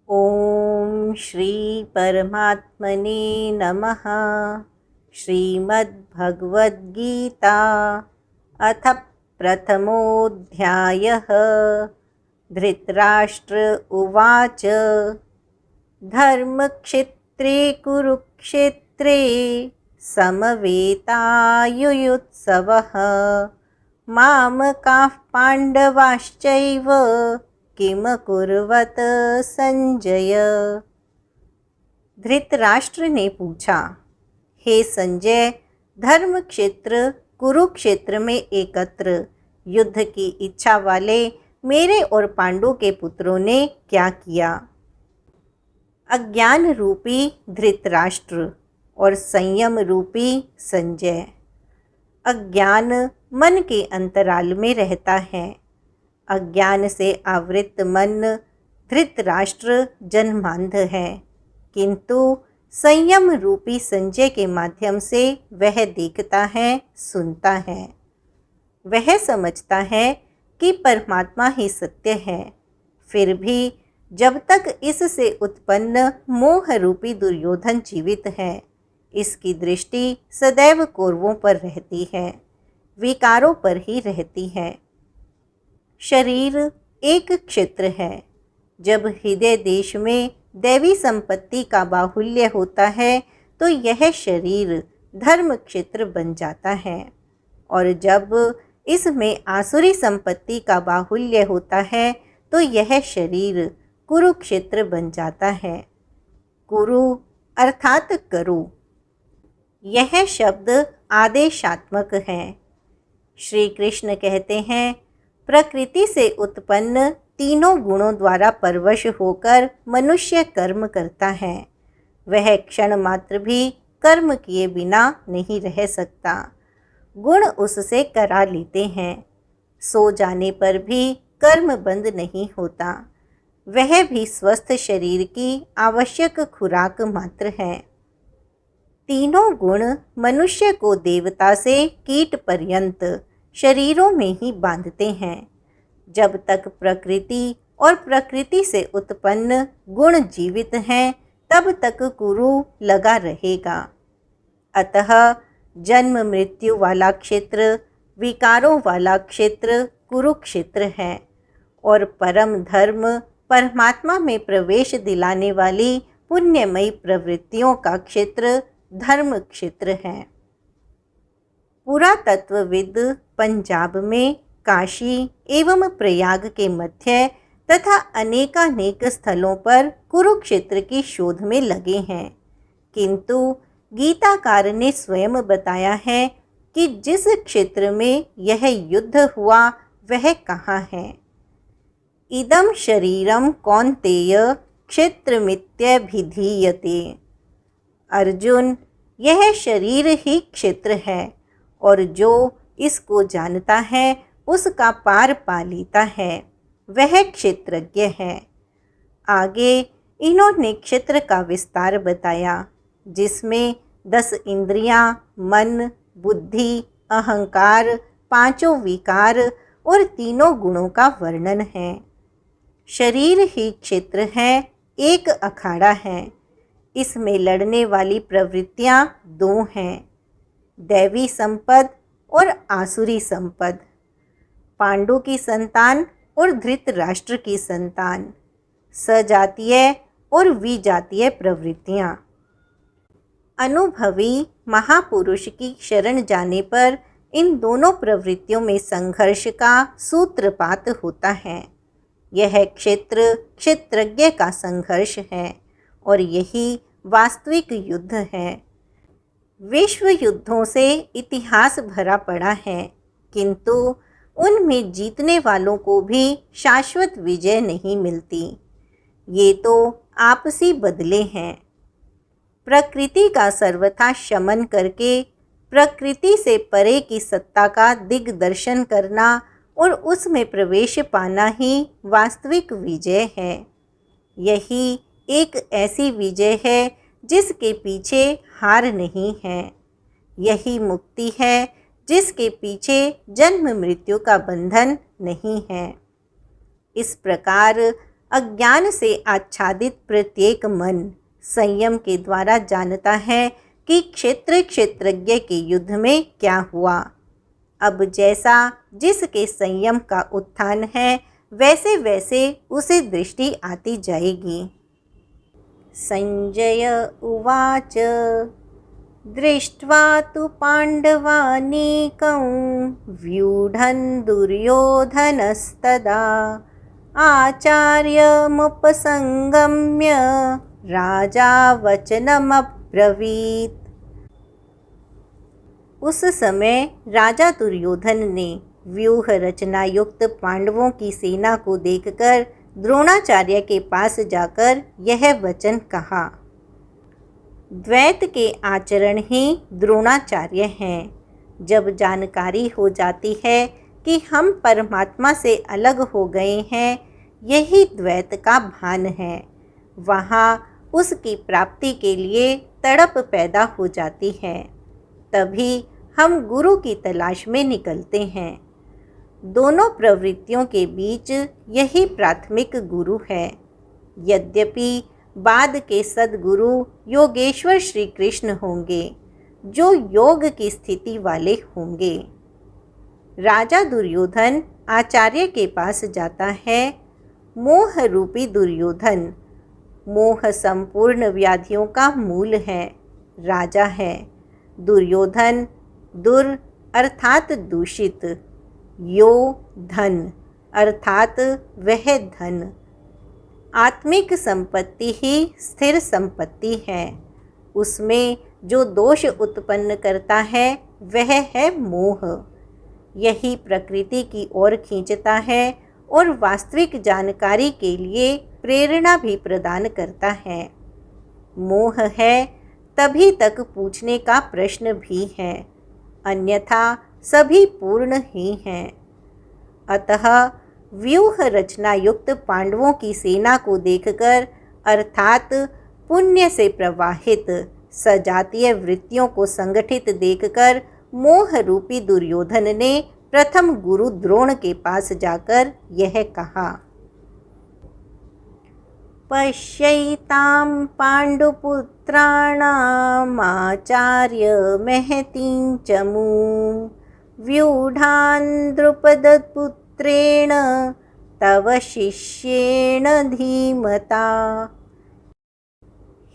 ओम श्री परमात्मने नमः। श्रीमद्भगवद्गीता अथ प्रथमोऽध्यायः। धृतराष्ट्र उवाच धर्मक्षेत्रे कुरुक्षेत्रे समवेतायुयुत्सवः मामकाः पाण्डवाश्चैव किम कुर्वत संजय। धृतराष्ट्र ने पूछा, हे संजय, धर्म क्षेत्र कुरुक्षेत्र में एकत्र युद्ध की इच्छा वाले मेरे और पांडु के पुत्रों ने क्या किया। अज्ञान रूपी धृतराष्ट्र और संयम रूपी संजय। अज्ञान मन के अंतराल में रहता है। अज्ञान से आवृत मन धृतराष्ट्र जन्मांध है, किंतु संयम रूपी संजय के माध्यम से वह देखता है, सुनता है। वह समझता है कि परमात्मा ही सत्य है, फिर भी जब तक इससे उत्पन्न मोह रूपी दुर्योधन जीवित है, इसकी दृष्टि सदैव कौरवों पर रहती है, विकारों पर ही रहती है। शरीर एक क्षेत्र है। जब हृदय देश में दैवी संपत्ति का बाहुल्य होता है तो यह शरीर धर्म क्षेत्र बन जाता है, और जब इसमें आसुरी संपत्ति का बाहुल्य होता है तो यह शरीर कुरुक्षेत्र बन जाता है। कुरु अर्थात करो। यह शब्द आदेशात्मक है। श्री कृष्ण कहते हैं, प्रकृति से उत्पन्न तीनों गुणों द्वारा परवश होकर मनुष्य कर्म करता है। वह क्षण मात्र भी कर्म किए बिना नहीं रह सकता। गुण उससे करा लेते हैं। सो जाने पर भी कर्म बंद नहीं होता। वह भी स्वस्थ शरीर की आवश्यक खुराक मात्र है। तीनों गुण मनुष्य को देवता से कीट पर्यंत शरीरों में ही बांधते हैं। जब तक प्रकृति और प्रकृति से उत्पन्न गुण जीवित हैं, तब तक कुरु लगा रहेगा। अतः जन्म मृत्यु वाला क्षेत्र, विकारों वाला क्षेत्र कुरुक्षेत्र है, और परम धर्म परमात्मा में प्रवेश दिलाने वाली पुण्यमयी प्रवृत्तियों का क्षेत्र धर्म क्षेत्र है। पुरातत्वविद पंजाब में काशी एवं प्रयाग के मध्य तथा अनेकानेक स्थलों पर कुरुक्षेत्र की शोध में लगे हैं, किंतु गीताकार ने स्वयं बताया है कि जिस क्षेत्र में यह युद्ध हुआ वह कहाँ है। इदं शरीरम कौन्तेय क्षेत्रमित्यभिधीयते। अर्जुन, यह शरीर ही क्षेत्र है, और जो इसको जानता है उसका पार पा लेता है, वह क्षेत्रज्ञ है। आगे इन्होंने क्षेत्र का विस्तार बताया, जिसमें 10 इंद्रियां, मन, बुद्धि, अहंकार, पांचों विकार और तीनों गुणों का वर्णन है। शरीर ही क्षेत्र है, एक अखाड़ा है। इसमें लड़ने वाली प्रवृत्तियां 2 हैं, दैवी संपद और आसुरी संपद। पांडु की संतान और धृतराष्ट्र की संतान, सजातीय और विजातीय प्रवृत्तियां। अनुभवी महापुरुष की शरण जाने पर इन दोनों प्रवृत्तियों में संघर्ष का सूत्रपात होता है। यह क्षेत्र क्षेत्रज्ञ का संघर्ष है, और यही वास्तविक युद्ध है। विश्व युद्धों से इतिहास भरा पड़ा है, किंतु उनमें जीतने वालों को भी शाश्वत विजय नहीं मिलती। ये तो आपसी बदले हैं। प्रकृति का सर्वथा शमन करके प्रकृति से परे की सत्ता का दिग्दर्शन करना और उसमें प्रवेश पाना ही वास्तविक विजय है। यही एक ऐसी विजय है जिसके पीछे हार नहीं है। यही मुक्ति है जिसके पीछे जन्म मृत्यु का बंधन नहीं है। इस प्रकार अज्ञान से आच्छादित प्रत्येक मन संयम के द्वारा जानता है कि क्षेत्रज्ञ के युद्ध में क्या हुआ। अब जैसा जिसके संयम का उत्थान है वैसे वैसे उसे दृष्टि आती जाएगी। संजय उवाच दृष्ट्वा तु पाण्डवानीकं व्यूढन् दुर्योधनस्तदा आचार्यमुपसंगम्य राजा वचनमब्रवीत्। उस समय राजा दुर्योधन ने व्यूह रचना युक्त पांडवों की सेना को देखकर द्रोणाचार्य के पास जाकर यह वचन कहा। द्वैत के आचरण ही द्रोणाचार्य हैं। जब जानकारी हो जाती है कि हम परमात्मा से अलग हो गए हैं, यही द्वैत का भान है, वहाँ उसकी प्राप्ति के लिए तड़प पैदा हो जाती है। तभी हम गुरु की तलाश में निकलते हैं। दोनों प्रवृत्तियों के बीच यही प्राथमिक गुरु है। यद्यपि बाद के सद्गुरु योगेश्वर श्री कृष्ण होंगे, जो योग की स्थिति वाले होंगे। राजा दुर्योधन आचार्य के पास जाता है। मोह रूपी दुर्योधन मोह संपूर्ण व्याधियों का मूल है, राजा है। दुर्योधन दुर अर्थात दूषित, यो धन अर्थात वह धन। आत्मिक संपत्ति ही स्थिर संपत्ति है। उसमें जो दोष उत्पन्न करता है वह है मोह। यही प्रकृति की ओर खींचता है और वास्तविक जानकारी के लिए प्रेरणा भी प्रदान करता है। मोह है तभी तक पूछने का प्रश्न भी है, अन्यथा सभी पूर्ण ही हैं। अतः व्यूह रचना युक्त पांडवों की सेना को देखकर अर्थात पुण्य से प्रवाहित सजातीय वृत्तियों को संगठित देखकर मोह रूपी दुर्योधन ने प्रथम गुरु द्रोण के पास जाकर यह कहा। पश्यैतां पाण्डुपुत्राणामाचार्य महतीं च मूं व्यूढान् द्रुपदपुत्रेण तव शिष्येण धीमता।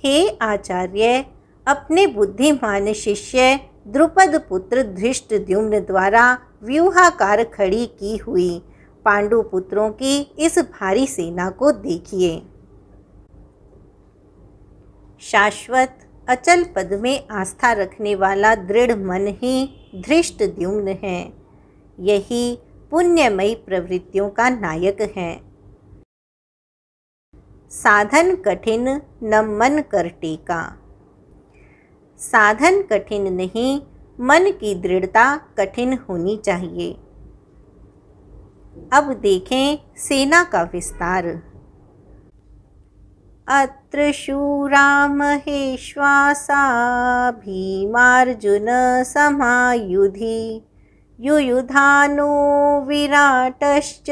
हे आचार्य, अपने बुद्धिमान शिष्य द्रुपद पुत्र धृष्टद्युम्न द्वारा व्यूहाकार खड़ी की हुई पांडु पुत्रों की इस भारी सेना को देखिए। शाश्वत अचल पद में आस्था रखने वाला दृढ़ मन ही धृष्टद्युम्न है। यही पुण्यमयी प्रवृत्तियों का नायक है। साधन कठिन न मन कर टेका। साधन कठिन नहीं, मन की दृढ़ता कठिन होनी चाहिए। अब देखें सेना का विस्तार। अत्र शूरा महेश्वासा भीमार्जुन समायुधि युयुधानो विराटश्च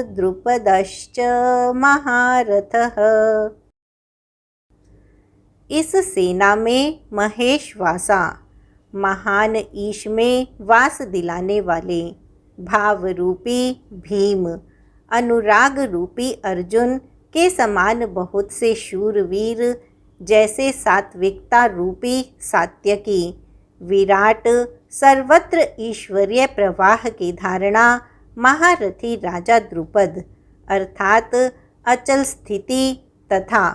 द्रुपदश्च महारथः। इस सेना में महेशवासा महान ईश में वास दिलाने वाले, भाव रूपी भीम, अनुराग रूपी अर्जुन के समान बहुत से शूरवीर, जैसे सात्विकता रूपी सात्यकी, विराट सर्वत्र ईश्वरीय प्रवाह की धारणा महारथी राजा द्रुपद अर्थात अचल स्थिति तथा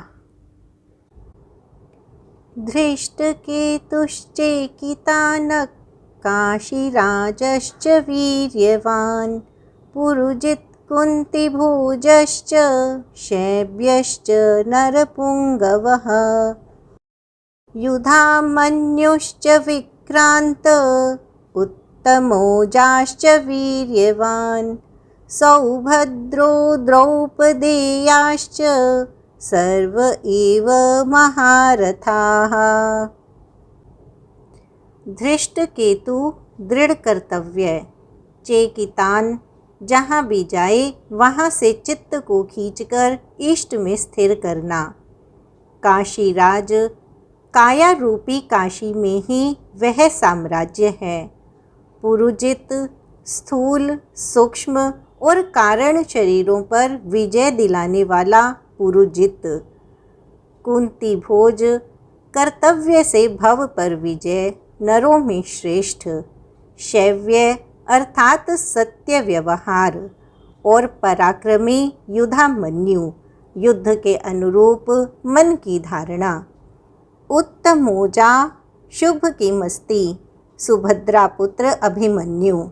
धृष्टकेतुश्चेकितानः काशीराजश्च वीर्यवान् पुरुजित् कुन्तिभोजश्च शैब्यश्च नरपुङ्गवः युधामन्युश्च विक्रान्त उत्तमोजाश्च वीर्यवान् सौभद्रो द्रौपदेयाश्च सर्व एव महारथाः। धृष्टकेतु दृढ़ कर्तव्य, चेकितान जहाँ भी जाए वहाँ से चित्त को खींचकर इष्ट में स्थिर करना। काशीराज, काया रूपी काशी में ही वह साम्राज्य है। पुरुजित, स्थूल, सूक्ष्म और कारण शरीरों पर विजय दिलाने वाला पुरुजित। कुंती भोज, कर्तव्य से भव पर विजय, नरों में श्रेष्ठ। शैव्य अर्थात सत्य व्यवहार और पराक्रमी युधामन्यु, युद्ध के अनुरूप मन की धारणा। उत्तमोजा, शुभ की मस्ती, सुभद्रा पुत्र अभिमन्यु।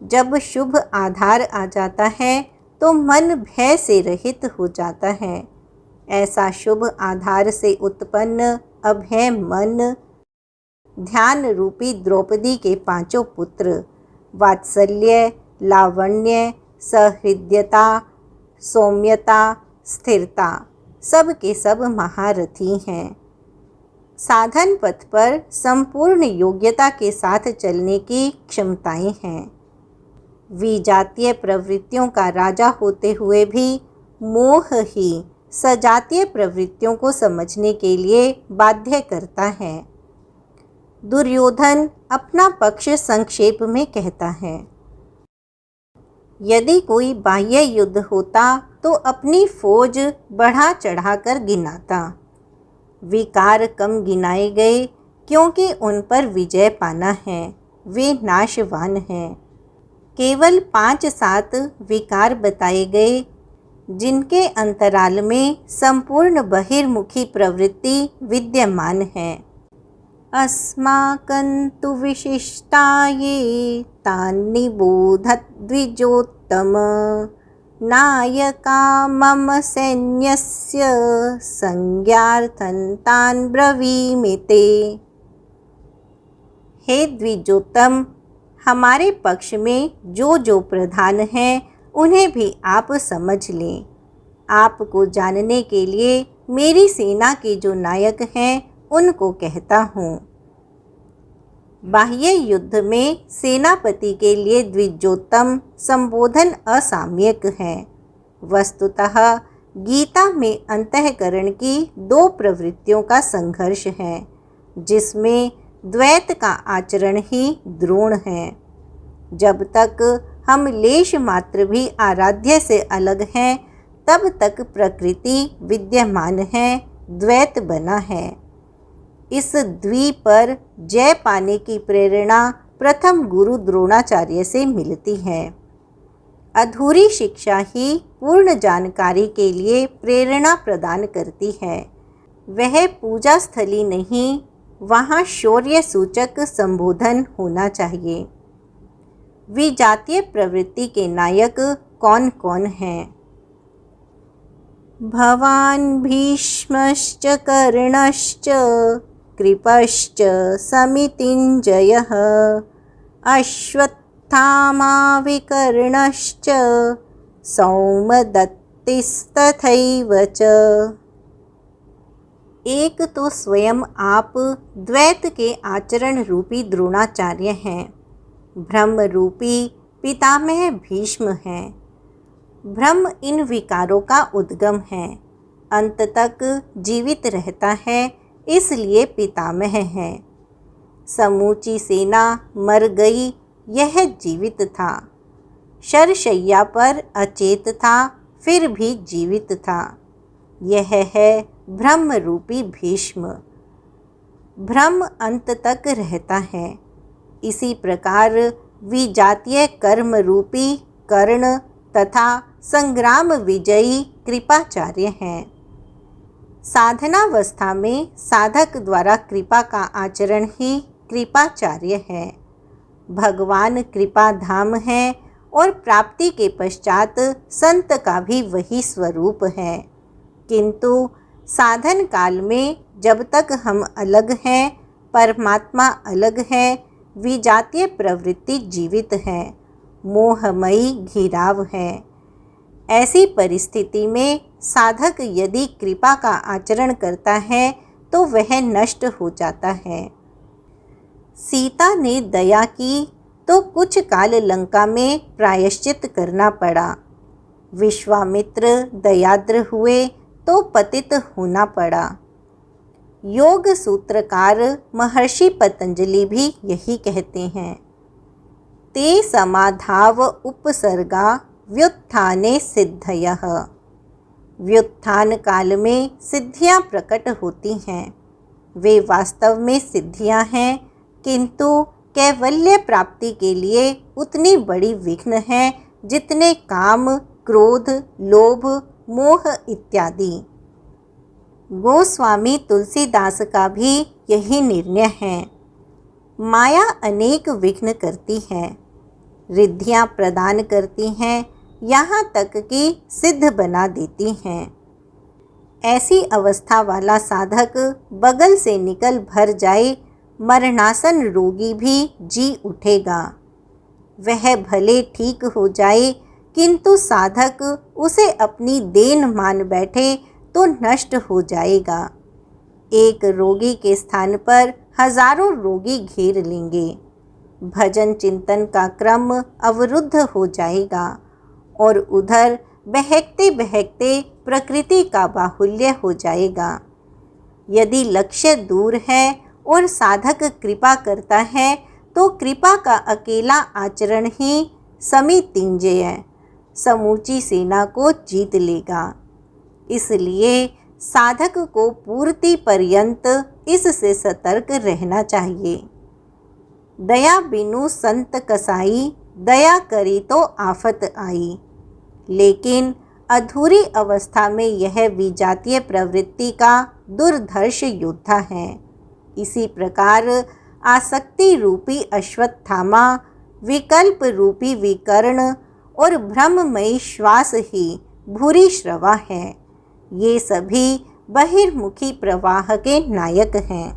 जब शुभ आधार आ जाता है तो मन भय से रहित हो जाता है। ऐसा शुभ आधार से उत्पन्न अभय मन ध्यान रूपी द्रौपदी के पांचों पुत्र वात्सल्य, लावण्य, सहृदयता, सौम्यता, स्थिरता, सब के सब महारथी हैं। साधन पथ पर संपूर्ण योग्यता के साथ चलने की क्षमताएं हैं। विजातीय प्रवृत्तियों का राजा होते हुए भी मोह ही सजातीय प्रवृत्तियों को समझने के लिए बाध्य करता है। दुर्योधन अपना पक्ष संक्षेप में कहता है, यदि कोई बाह्य युद्ध होता तो अपनी फौज बढ़ा चढ़ाकर गिनाता। विकार कम गिनाए गए क्योंकि उन पर विजय पाना है, वे नाशवान हैं। केवल 5-7 विकार बताए गए जिनके अंतराल में संपूर्ण बहिर्मुखी प्रवृत्ति विद्यमान है। अस्माकन्तु विशिष्टाये तान्निबोधत द्विजोत्तम, नायका मम सैन्यस्य संज्ञार्थं तान् ब्रवीमि ते। हे द्विजोत्तम, हमारे पक्ष में जो प्रधान हैं उन्हें भी आप समझ लें। आपको जानने के लिए मेरी सेना के जो नायक हैं उनको कहता हूँ। बाह्य युद्ध में सेनापति के लिए द्विजोत्तम संबोधन असाम्यक है। वस्तुतः गीता में अंतःकरण की 2 प्रवृत्तियों का संघर्ष है, जिसमें द्वैत का आचरण ही द्रोण है। जब तक हम लेश मात्र भी आराध्य से अलग हैं, तब तक प्रकृति विद्यमान है, द्वैत बना है। इस द्वीप पर जय पाने की प्रेरणा प्रथम गुरु द्रोणाचार्य से मिलती है। अधूरी शिक्षा ही पूर्ण जानकारी के लिए प्रेरणा प्रदान करती है। वह पूजा स्थली नहीं, वहाँ शौर्य सूचक संबोधन होना चाहिए। विजातीय प्रवृत्ति के नायक कौन कौन हैं? भवान् भीष्मश्च कर्णश्च कृपश्च समितिञ्जयः अश्वत्थामा विकर्णश्च सौमदत्तिस्तथैव च। एक तो स्वयं आप द्वैत के आचरण रूपी द्रोणाचार्य हैं। ब्रह्म रूपी पितामह भीष्म हैं। ब्रह्म इन विकारों का उद्गम है, अंत तक जीवित रहता है, इसलिए पितामह है। समूची सेना मर गई, यह जीवित था। शरशय्या पर अचेत था, फिर भी जीवित था। यह है ब्रह्म रूपी भीष्म। ब्रह्म अंत तक रहता है। इसी प्रकार विजातीय कर्म रूपी कर्ण तथा संग्राम विजयी कृपाचार्य हैं। साधनावस्था में साधक द्वारा कृपा का आचरण ही कृपाचार्य है। भगवान कृपा धाम है और प्राप्ति के पश्चात संत का भी वही स्वरूप है। किंतु साधन काल में जब तक हम अलग हैं, परमात्मा अलग है, विजातीय प्रवृत्ति जीवित है, मोहमयी घिराव है। ऐसी परिस्थिति में साधक यदि कृपा का आचरण करता है तो वह नष्ट हो जाता है। सीता ने दया की तो कुछ काल लंका में प्रायश्चित करना पड़ा। विश्वामित्र दयाद्र हुए तो पतित होना पड़ा। योग सूत्रकार महर्षि पतंजलि भी यही कहते हैं। ते समाधाव उपसर्गा व्युत्थाने सिद्धयः। व्युत्थान काल में सिद्धियां प्रकट होती हैं। वे वास्तव में सिद्धियां हैं, किंतु कैवल्य प्राप्ति के लिए उतनी बड़ी विघ्न है जितने काम, क्रोध, लोभ, मोह इत्यादि। गोस्वामी तुलसीदास का भी यही निर्णय है। माया अनेक विघ्न करती है, रिद्धियां प्रदान करती हैं, यहाँ तक कि सिद्ध बना देती हैं। ऐसी अवस्था वाला साधक बगल से निकल भर जाए, मरणासन रोगी भी जी उठेगा। वह भले ठीक हो जाए, किंतु साधक उसे अपनी देन मान बैठे तो नष्ट हो जाएगा। एक रोगी के स्थान पर हजारों रोगी घेर लेंगे। भजन चिंतन का क्रम अवरुद्ध हो जाएगा और उधर बहकते बहकते प्रकृति का बाहुल्य हो जाएगा। यदि लक्ष्य दूर है और साधक कृपा करता है तो कृपा का अकेला आचरण ही समितिंजय समूची सेना को जीत लेगा। इसलिए साधक को पूर्ति पर्यंत इससे सतर्क रहना चाहिए। दया बिनु संत कसाई, दया करी तो आफत आई। लेकिन अधूरी अवस्था में यह विजातीय प्रवृत्ति का दुर्धर्ष योद्धा है। इसी प्रकार आसक्ति रूपी अश्वत्थामा, विकल्प रूपी विकर्ण और ब्रह्ममयी श्वास ही भूरी श्रवा है। ये सभी बहिर्मुखी प्रवाह के नायक हैं।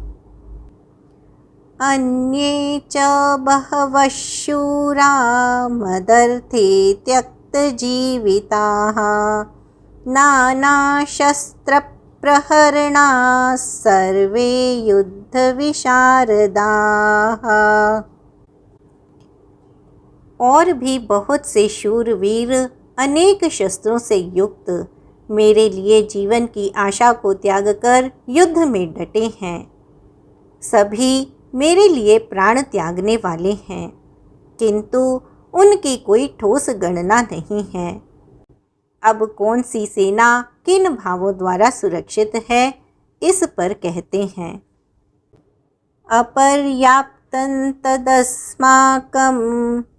अन्ये च बहवः शूरा मदर्थे त्यक्तजीविताः नानाशस्त्रप्रहरणाः सर्वे युद्धविशारदाः। और भी बहुत से शूरवीर अनेक शस्त्रों से युक्त मेरे लिए जीवन की आशा को त्याग कर युद्ध में डटे हैं। सभी मेरे लिए प्राण त्यागने वाले हैं, किंतु उनकी कोई ठोस गणना नहीं है। अब कौन सी सेना किन भावों द्वारा सुरक्षित है, इस पर कहते हैं। अपर्याप्तं तदस्माकं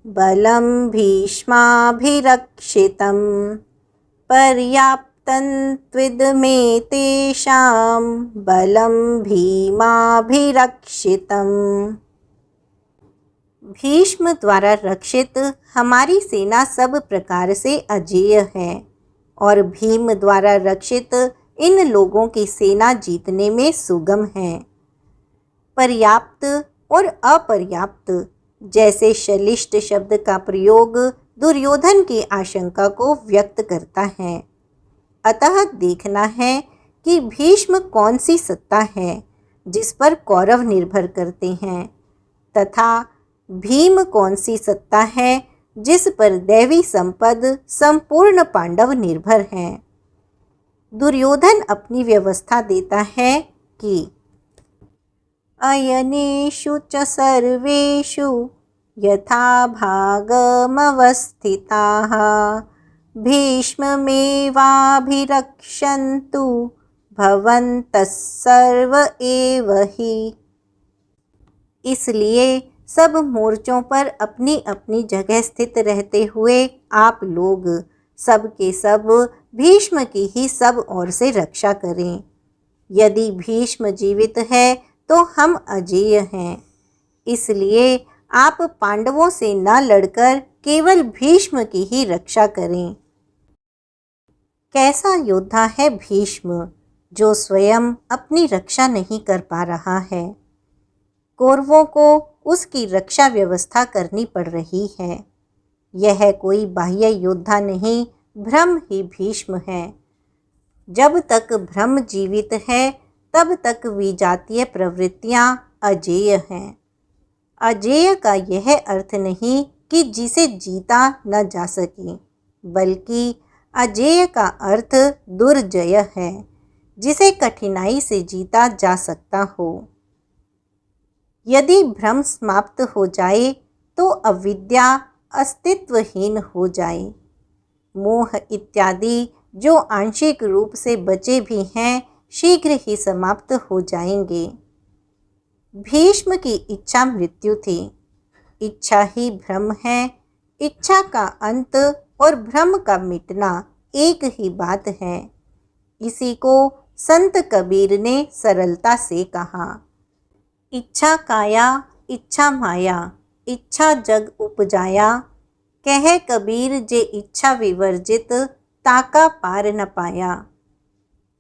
बलं भीष्माभिरक्षितं पर्याप्तं त्विदमे तेषां बलं भीमाभिरक्षितं। भीष्म द्वारा रक्षित हमारी सेना सब प्रकार से अजेय है और भीम द्वारा रक्षित इन लोगों की सेना जीतने में सुगम है। पर्याप्त और अपर्याप्त जैसे शलिष्ट शब्द का प्रयोग दुर्योधन की आशंका को व्यक्त करता है। अतः देखना है कि भीष्म कौन सी सत्ता है जिस पर कौरव निर्भर करते हैं, तथा भीम कौन सी सत्ता है जिस पर दैवी संपद संपूर्ण पांडव निर्भर हैं। दुर्योधन अपनी व्यवस्था देता है कि अयनेषु च सर्वेषु यथा भागमवस्थिताः भीष्ममेवाभिरक्षन्तु भवन्तः सर्व एव हि। इसलिए सब मोर्चों पर अपनी अपनी जगह स्थित रहते हुए आप लोग सब के सब भीष्म की ही सब ओर से रक्षा करें। यदि भीष्म जीवित है तो हम अजेय हैं। इसलिए आप पांडवों से न लड़कर केवल भीष्म की ही रक्षा करें। कैसा योद्धा है भीष्म, जो स्वयं अपनी रक्षा नहीं कर पा रहा है। कौरवों को उसकी रक्षा व्यवस्था करनी पड़ रही है। यह कोई बाह्य योद्धा नहीं, ब्रह्म ही भीष्म है। जब तक ब्रह्म जीवित है तब तक विजातीय प्रवृत्तियां अजेय हैं। अजेय का यह अर्थ नहीं कि जिसे जीता न जा सके, बल्कि अजेय का अर्थ दुर्जय है, जिसे कठिनाई से जीता जा सकता हो। यदि भ्रम समाप्त हो जाए तो अविद्या अस्तित्वहीन हो जाए। मोह इत्यादि जो आंशिक रूप से बचे भी हैं, शीघ्र ही समाप्त हो जाएंगे। भीष्म की इच्छा मृत्यु थी। इच्छा ही भ्रम है। इच्छा का अंत और भ्रम का मिटना एक ही बात है। इसी को संत कबीर ने सरलता से कहा, इच्छा काया इच्छा माया, इच्छा जग उपजाया। कह कबीर जे इच्छा विवर्जित, ताका पार न पाया।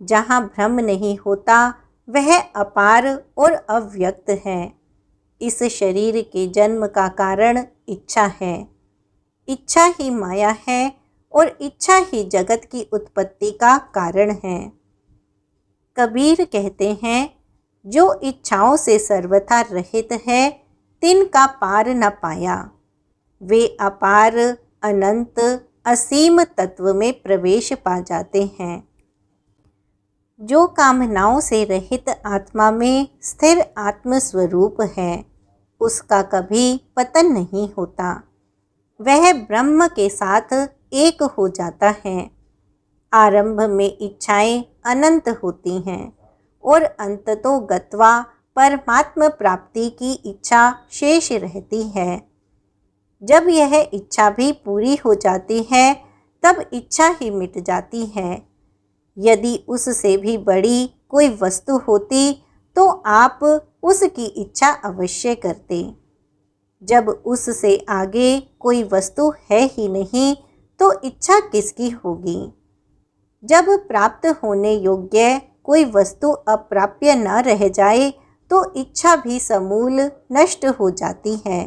जहाँ भ्रम नहीं होता वह अपार और अव्यक्त है। इस शरीर के जन्म का कारण इच्छा है। इच्छा ही माया है और इच्छा ही जगत की उत्पत्ति का कारण है। कबीर कहते हैं, जो इच्छाओं से सर्वथा रहित है, तिनका पार न पाया। वे अपार, अनंत, असीम तत्व में प्रवेश पा जाते हैं। जो कामनाओं से रहित आत्मा में स्थिर आत्म स्वरूप है, उसका कभी पतन नहीं होता। वह ब्रह्म के साथ एक हो जाता है। आरंभ में इच्छाएं अनंत होती हैं और अंततो गत्वा परमात्म प्राप्ति की इच्छा शेष रहती है। जब यह इच्छा भी पूरी हो जाती है, तब इच्छा ही मिट जाती है। यदि उससे भी बड़ी कोई वस्तु होती तो आप उसकी इच्छा अवश्य करते। जब उससे आगे कोई वस्तु है ही नहीं, तो इच्छा किसकी होगी? जब प्राप्त होने योग्य कोई वस्तु अप्राप्य न रह जाए, तो इच्छा भी समूल नष्ट हो जाती है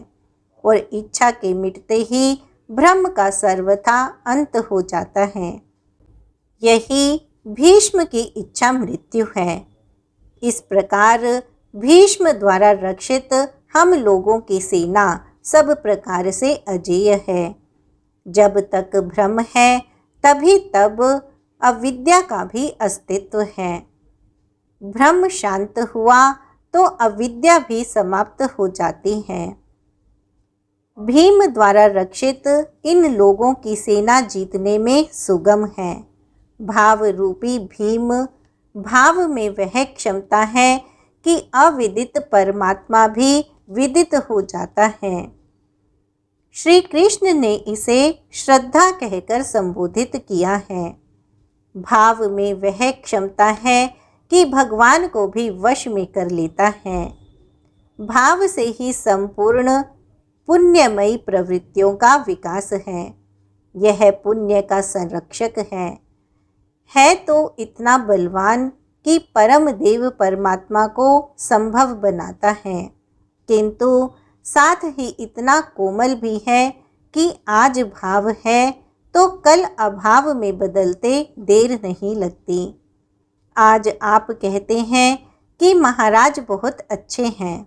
और इच्छा के मिटते ही भ्रम का सर्वथा अंत हो जाता है। यही भीष्म की इच्छा मृत्यु है। इस प्रकार भीष्म द्वारा रक्षित हम लोगों की सेना सब प्रकार से अजेय है। जब तक भ्रम है, तभी तब अविद्या का भी अस्तित्व है। भ्रम शांत हुआ तो अविद्या भी समाप्त हो जाती है। भीम द्वारा रक्षित इन लोगों की सेना जीतने में सुगम है। भाव रूपी भीम, भाव में वह क्षमता है कि अविदित परमात्मा भी विदित हो जाता है। श्री कृष्ण ने इसे श्रद्धा कहकर संबोधित किया है। भाव में वह क्षमता है कि भगवान को भी वश में कर लेता है। भाव से ही संपूर्ण पुण्यमयी प्रवृत्तियों का विकास है। यह पुण्य का संरक्षक है तो इतना बलवान कि परम देव परमात्मा को संभव बनाता है, किंतु साथ ही इतना कोमल भी है कि आज भाव है तो कल अभाव में बदलते देर नहीं लगती। आज आप कहते हैं कि महाराज बहुत अच्छे हैं,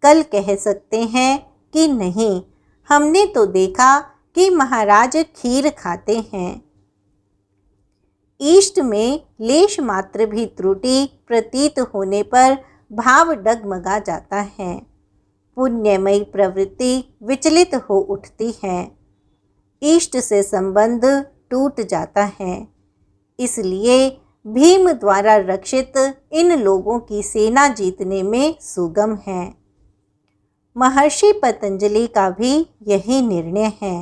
कल कह सकते हैं कि नहीं, हमने तो देखा कि महाराज खीर खाते हैं। इष्ट में लेश मात्र भी त्रुटि प्रतीत होने पर भाव डगमगा जाता है। पुण्यमयी प्रवृत्ति विचलित हो उठती है। इष्ट से संबंध टूट जाता है। इसलिए भीम द्वारा रक्षित इन लोगों की सेना जीतने में सुगम है। महर्षि पतंजलि का भी यही निर्णय है।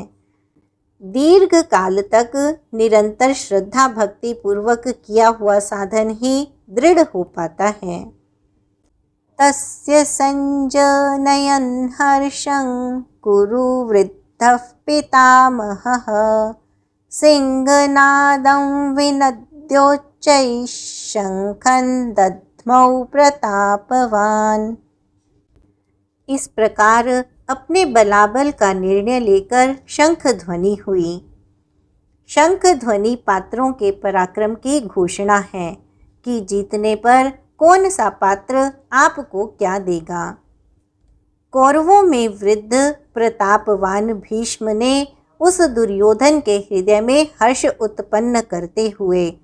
दीर्घ काल तक निरंतर श्रद्धा भक्ति पूर्वक किया हुआ साधन ही दृढ़ हो पाता है। तस्य संजनयन् हर्षं कुरु वृद्धः पितामहः, सिंहनादं विनद्योच्चैः शंखं दद्मौ प्रतापवान्। इस प्रकार अपने बलाबल का निर्णय लेकर शंख ध्वनि हुई। शंख ध्वनि पात्रों के पराक्रम की घोषणा है कि जीतने पर कौन सा पात्र आपको क्या देगा। कौरवों में वृद्ध प्रतापवान भीष्म ने उस दुर्योधन के हृदय में हर्ष उत्पन्न करते हुए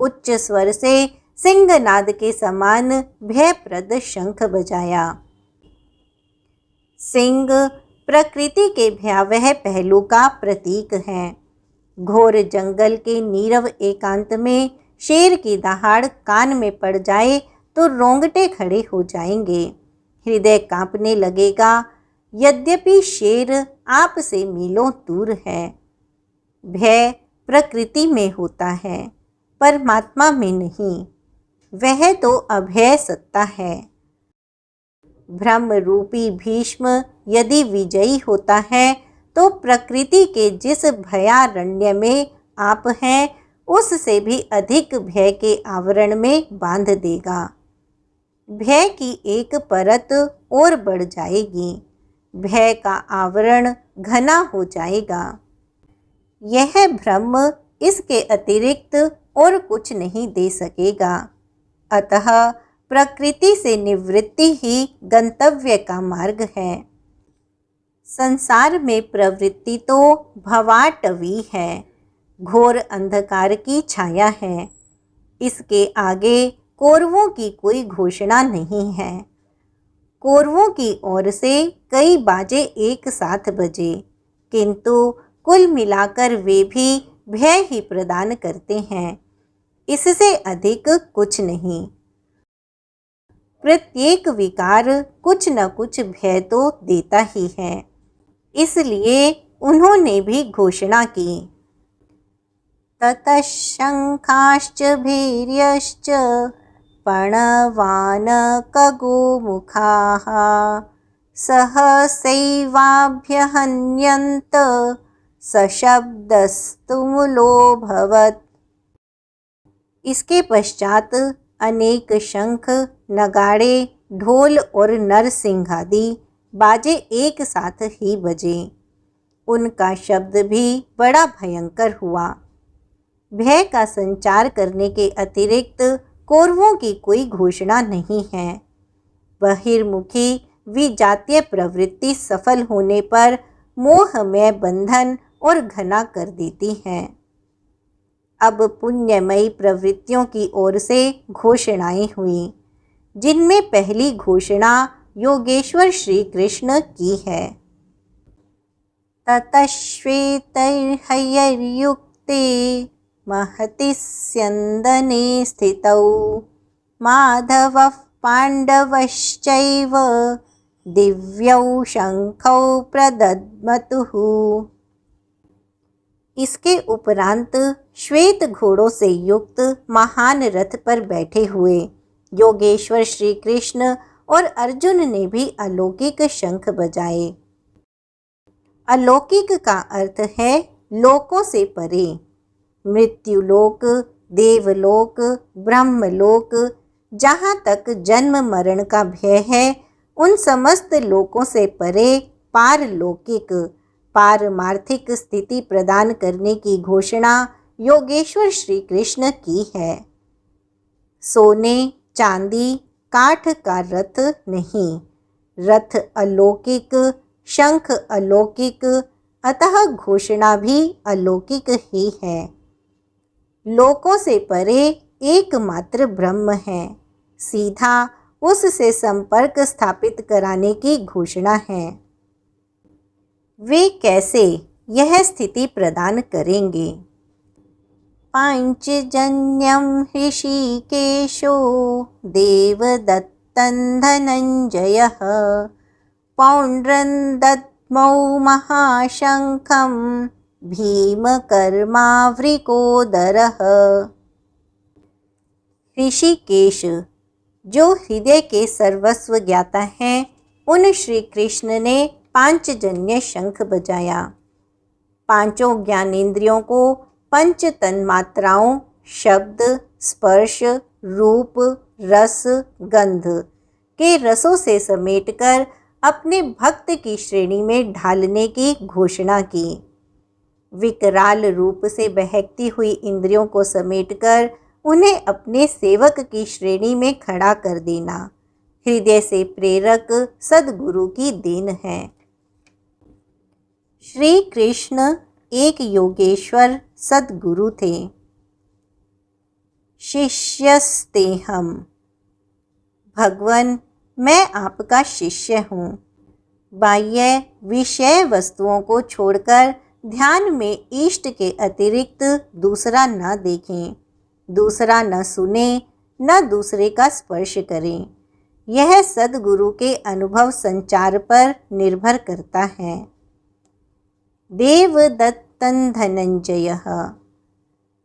उच्च स्वर से सिंहनाद के समान भयप्रद शंख बजाया। सिंह प्रकृति के भयावह पहलू का प्रतीक है। घोर जंगल के नीरव एकांत में शेर की दहाड़ कान में पड़ जाए तो रोंगटे खड़े हो जाएंगे, हृदय कांपने लगेगा। यद्यपि शेर आपसे मीलों दूर है। भय प्रकृति में होता है, परमात्मा में नहीं। वह तो अभय सत्ता है। ब्रह्म रूपी भीष्म यदि विजयी होता है तो प्रकृति के जिस भयारण्य में आप हैं उससे भी अधिक भय के आवरण में बांध देगा। भय की एक परत और बढ़ जाएगी, भय का आवरण घना हो जाएगा। यह ब्रह्म इसके अतिरिक्त और कुछ नहीं दे सकेगा। अतः प्रकृति से निवृत्ति ही गंतव्य का मार्ग है। संसार में प्रवृत्ति तो भवाटवी है, घोर अंधकार की छाया है। इसके आगे कौरवों की कोई घोषणा नहीं है। कौरवों की ओर से कई बाजे एक साथ बजे, किंतु कुल मिलाकर वे भी भय ही प्रदान करते हैं, इससे अधिक कुछ नहीं। प्रत्येक विकार कुछ न कुछ भय तो देता ही है, इसलिए उन्होंने भी घोषणा की। ततः शंखाश्च भीर्यश्च पणवान कगोमुखाः सहसैवाभ्यहन्यन्त सशब्दस्तुमुलोऽभवत्। इसके पश्चात अनेक शंख, नगाड़े, ढोल और नरसिंहादि बाजे एक साथ ही बजे। उनका शब्द भी बड़ा भयंकर हुआ। भय का संचार करने के अतिरिक्त कौरवों की कोई घोषणा नहीं है। बहिर्मुखी विजातीय प्रवृत्ति सफल होने पर मोहमय बंधन और घना कर देती है। अब पुण्यमयी प्रवृत्तियों की ओर से घोषणाएं हुई, जिनमें पहली घोषणा योगेश्वर श्री कृष्ण की है। ततश्वेतैर्हयैर्युक्ते महति स्यन्दने स्थितौ माधवः पाण्डवश्चैव दिव्यौ शंखौ प्रदद्मतुः। इसके उपरांत श्वेत घोड़ों से युक्त महान रथ पर बैठे हुए योगेश्वर श्री कृष्ण और अर्जुन ने भी अलौकिक शंख बजाए। अलौकिक का अर्थ है लोकों से परे। मृत्युलोक, देवलोक, ब्रह्मलोक, जहाँ तक जन्म मरण का भय है, उन समस्त लोकों से परे पारलौकिक, पारमार्थिक स्थिति प्रदान करने की घोषणा योगेश्वर श्री कृष्ण की है। सोने, चांदी, काठ का रथ नहीं, रथ अलौकिक, शंख अलौकिक, अतः घोषणा भी अलौकिक ही है। लोकों से परे एकमात्र ब्रह्म है, सीधा उससे संपर्क स्थापित कराने की घोषणा है। वे कैसे यह स्थिति प्रदान करेंगे? पांचजन्यं ऋषिकेशो देवदत्तं धनंजयः पौंड्रं दद्मौ महाशंखं भीमकर्मावृकोदरः। ऋषिकेश, जो हृदय के सर्वस्व ज्ञाता हैं, उन श्री कृष्ण ने पांचजन्य शंख बजाया। पांचों ज्ञानेंद्रियों को पंच तन्मात्राओं शब्द, स्पर्श, रूप, रस, गंध के रसों से समेटकर अपने भक्त की श्रेणी में ढालने की घोषणा की। विकराल रूप से बहकती हुई इंद्रियों को समेटकर उन्हें अपने सेवक की श्रेणी में खड़ा कर देना, हृदय से प्रेरक सद्गुरु की देन है। श्री कृष्ण एक योगेश्वर सद्गुरु थे। शिष्यस्तेहम्, भगवान मैं आपका शिष्य हूँ। बाह्य विषय वस्तुओं को छोड़कर ध्यान में इष्ट के अतिरिक्त दूसरा न देखें, दूसरा न सुने, न दूसरे का स्पर्श करें। यह सद्गुरु के अनुभव संचार पर निर्भर करता है। देवदत्तं धनंजयः,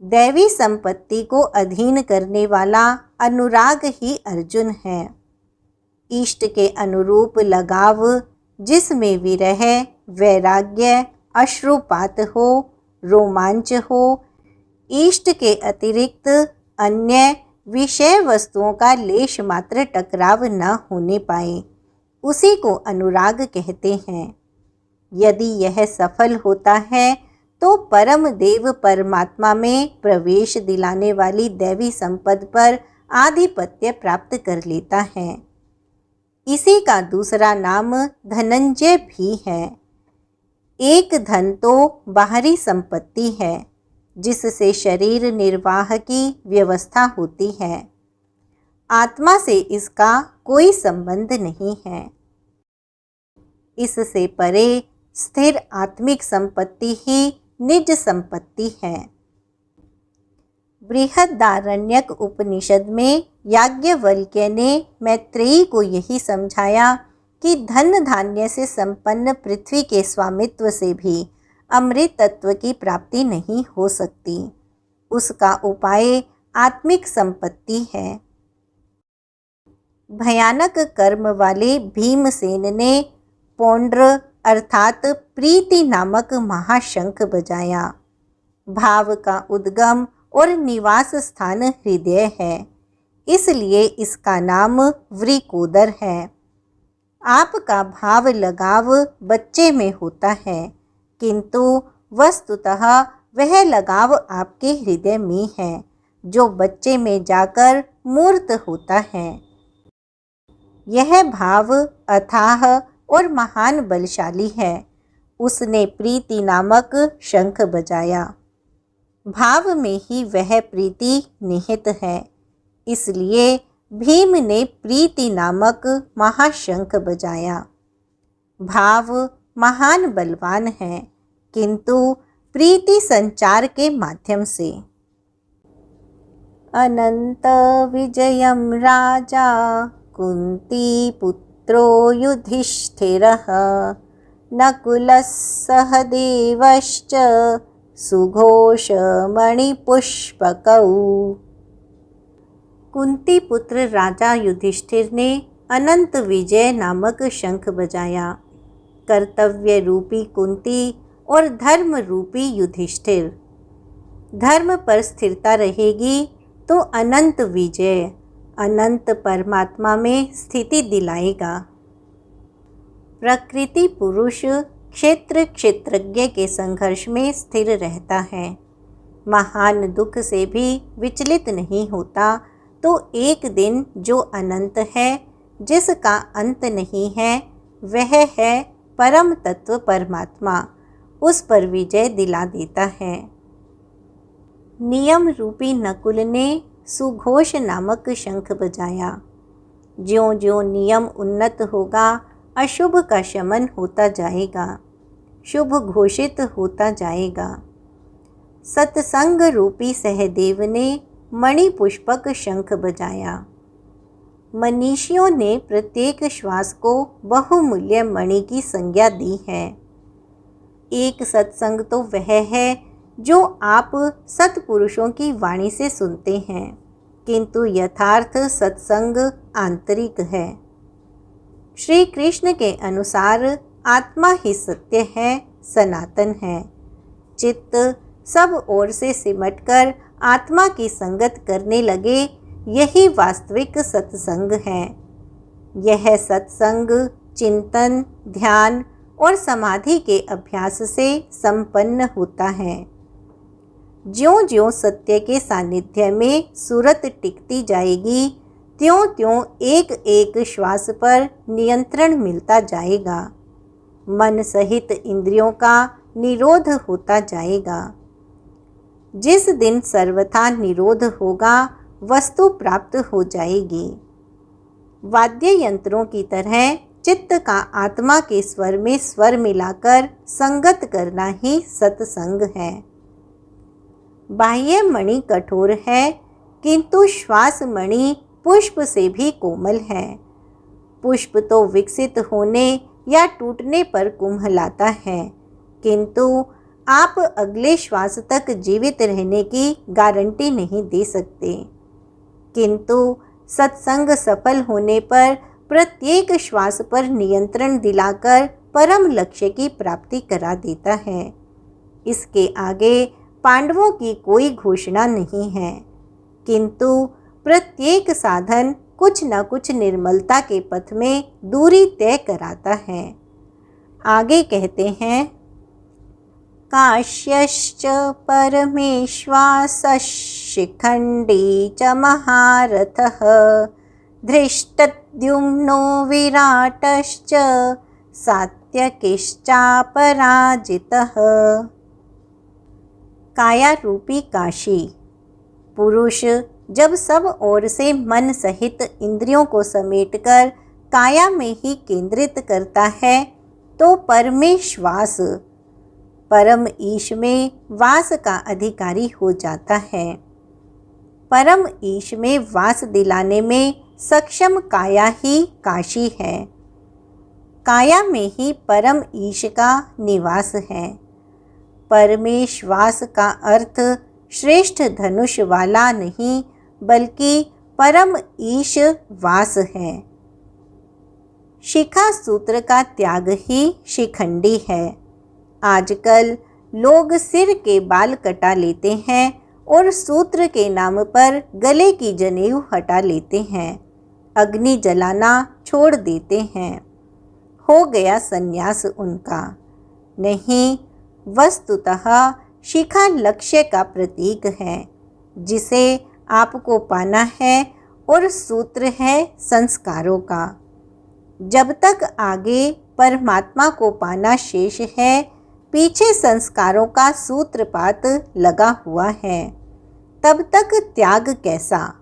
दैवी संपत्ति को अधीन करने वाला अनुराग ही अर्जुन है। इष्ट के अनुरूप लगाव, जिसमें विरह, वैराग्य, अश्रुपात हो, रोमांच हो, इष्ट के अतिरिक्त अन्य विषय वस्तुओं का लेश मात्र टकराव न होने पाए, उसी को अनुराग कहते हैं। यदि यह सफल होता है तो परम देव परमात्मा में प्रवेश दिलाने वाली दैवी संपद पर आधिपत्य प्राप्त कर लेता है। इसी का दूसरा नाम धनंजय भी है। एक धन तो बाहरी संपत्ति है, जिससे शरीर निर्वाह की व्यवस्था होती है। आत्मा से इसका कोई संबंध नहीं है। इससे परे स्थिर आत्मिक संपत्ति ही निज संपत्ति है। बृहदारण्यक उपनिषद में याज्ञवल्क्य ने मैत्रेयी को यही समझाया कि धन धान्य से संपन्न पृथ्वी के स्वामित्व से भी अमृत तत्व की प्राप्ति नहीं हो सकती। उसका उपाय आत्मिक संपत्ति है। भयानक कर्म वाले भीमसेन ने पौंड्र अर्थात प्रीति नामक महाशंख बजाया। भाव का उद्गम और निवास स्थान हृदय है, इसलिए इसका नाम वृकोदर है। आपका भाव लगाव बच्चे में होता है, किंतु वस्तुतः वह लगाव आपके हृदय में है, जो बच्चे में जाकर मूर्त होता है। यह भाव अथाह और महान बलशाली है। उसने प्रीति नामक शंख बजाया। भाव में ही वह प्रीति निहित है, इसलिए भीम ने प्रीति नामक महाशंख बजाया। भाव महान बलवान है, किंतु प्रीति संचार के माध्यम से। अनंत विजयम राजा कुंती पुत्रो युधिष्ठिरः नकुलः सहदेवश्च सुघोषमणिपुष्पकौ। कुंती पुत्र राजा युधिष्ठिर ने अनंत विजय नामक शंख बजाया। कर्तव्य रूपी कुंती और धर्म रूपी युधिष्ठिर। धर्म पर स्थिरता रहेगी तो अनंत विजय अनंत परमात्मा में स्थिति दिलाएगा। प्रकृति पुरुष क्षेत्र क्षेत्रज्ञ के संघर्ष में स्थिर रहता है। महान दुख से भी विचलित नहीं होता, तो एक दिन जो अनंत है, जिसका अंत नहीं है, वह है परम तत्व परमात्मा, उस पर विजय दिला देता है। नियम रूपी नकुल ने सुघोष नामक शंख बजाया। ज्यों ज्यों नियम उन्नत होगा, अशुभ का शमन होता जाएगा, शुभ घोषित होता जाएगा। सत्संग रूपी सहदेव ने मणिपुष्पक शंख बजाया। मनीषियों ने प्रत्येक श्वास को बहुमूल्य मणि की संज्ञा दी है। एक सत्संग तो वह है जो आप सत्पुरुषों की वाणी से सुनते हैं, किंतु यथार्थ सत्संग आंतरिक है। श्री कृष्ण के अनुसार आत्मा ही सत्य है, सनातन है। चित्त सब ओर से सिमटकर आत्मा की संगत करने लगे, यही वास्तविक सत्संग है। यह सत्संग चिंतन, ध्यान और समाधि के अभ्यास से संपन्न होता है। ज्यों ज्यों सत्य के सानिध्य में सूरत टिकती जाएगी, त्यों त्यों एक एक श्वास पर नियंत्रण मिलता जाएगा। मन सहित इंद्रियों का निरोध होता जाएगा। जिस दिन सर्वथा निरोध होगा, वस्तु प्राप्त हो जाएगी। वाद्य यंत्रों की तरह चित्त का आत्मा के स्वर में स्वर मिलाकर संगत करना ही सत्संग है। बाह्य मणि कठोर है, किंतु श्वास मणि पुष्प से भी कोमल है। पुष्प तो विकसित होने या टूटने पर कुम्हलाता है, किंतु आप अगले श्वास तक जीवित रहने की गारंटी नहीं दे सकते। किंतु सत्संग सफल होने पर प्रत्येक श्वास पर नियंत्रण दिलाकर परम लक्ष्य की प्राप्ति करा देता है। इसके आगे पांडवों की कोई घोषणा नहीं है, किंतु प्रत्येक साधन कुछ न कुछ निर्मलता के पथ में दूरी तय कराता है। आगे कहते हैं, काश्यश्च परमेश्वासः शिखण्डी च महारथः धृष्टद्युम्नो विराटश्च सात्यकिश्चापराजितः। काया रूपी काशी। पुरुष जब सब ओर से मन सहित इंद्रियों को समेटकर काया में ही केंद्रित करता है, तो परमेश्वास परम ईश में वास का अधिकारी हो जाता है। परम ईश में वास दिलाने में सक्षम काया ही काशी है। काया में ही परम ईश का निवास है। परमेश्वास का अर्थ श्रेष्ठ धनुष वाला नहीं, बल्कि परम ईश वास है। शिखा सूत्र का त्याग ही शिखंडी है। आजकल लोग सिर के बाल कटा लेते हैं और सूत्र के नाम पर गले की जनेऊ हटा लेते हैं, अग्नि जलाना छोड़ देते हैं। हो गया संन्यास उनका। नहीं, वस्तुतः शिखा लक्ष्य का प्रतीक है, जिसे आपको पाना है, और सूत्र है संस्कारों का। जब तक आगे परमात्मा को पाना शेष है, पीछे संस्कारों का सूत्रपात लगा हुआ है। तब तक त्याग कैसा,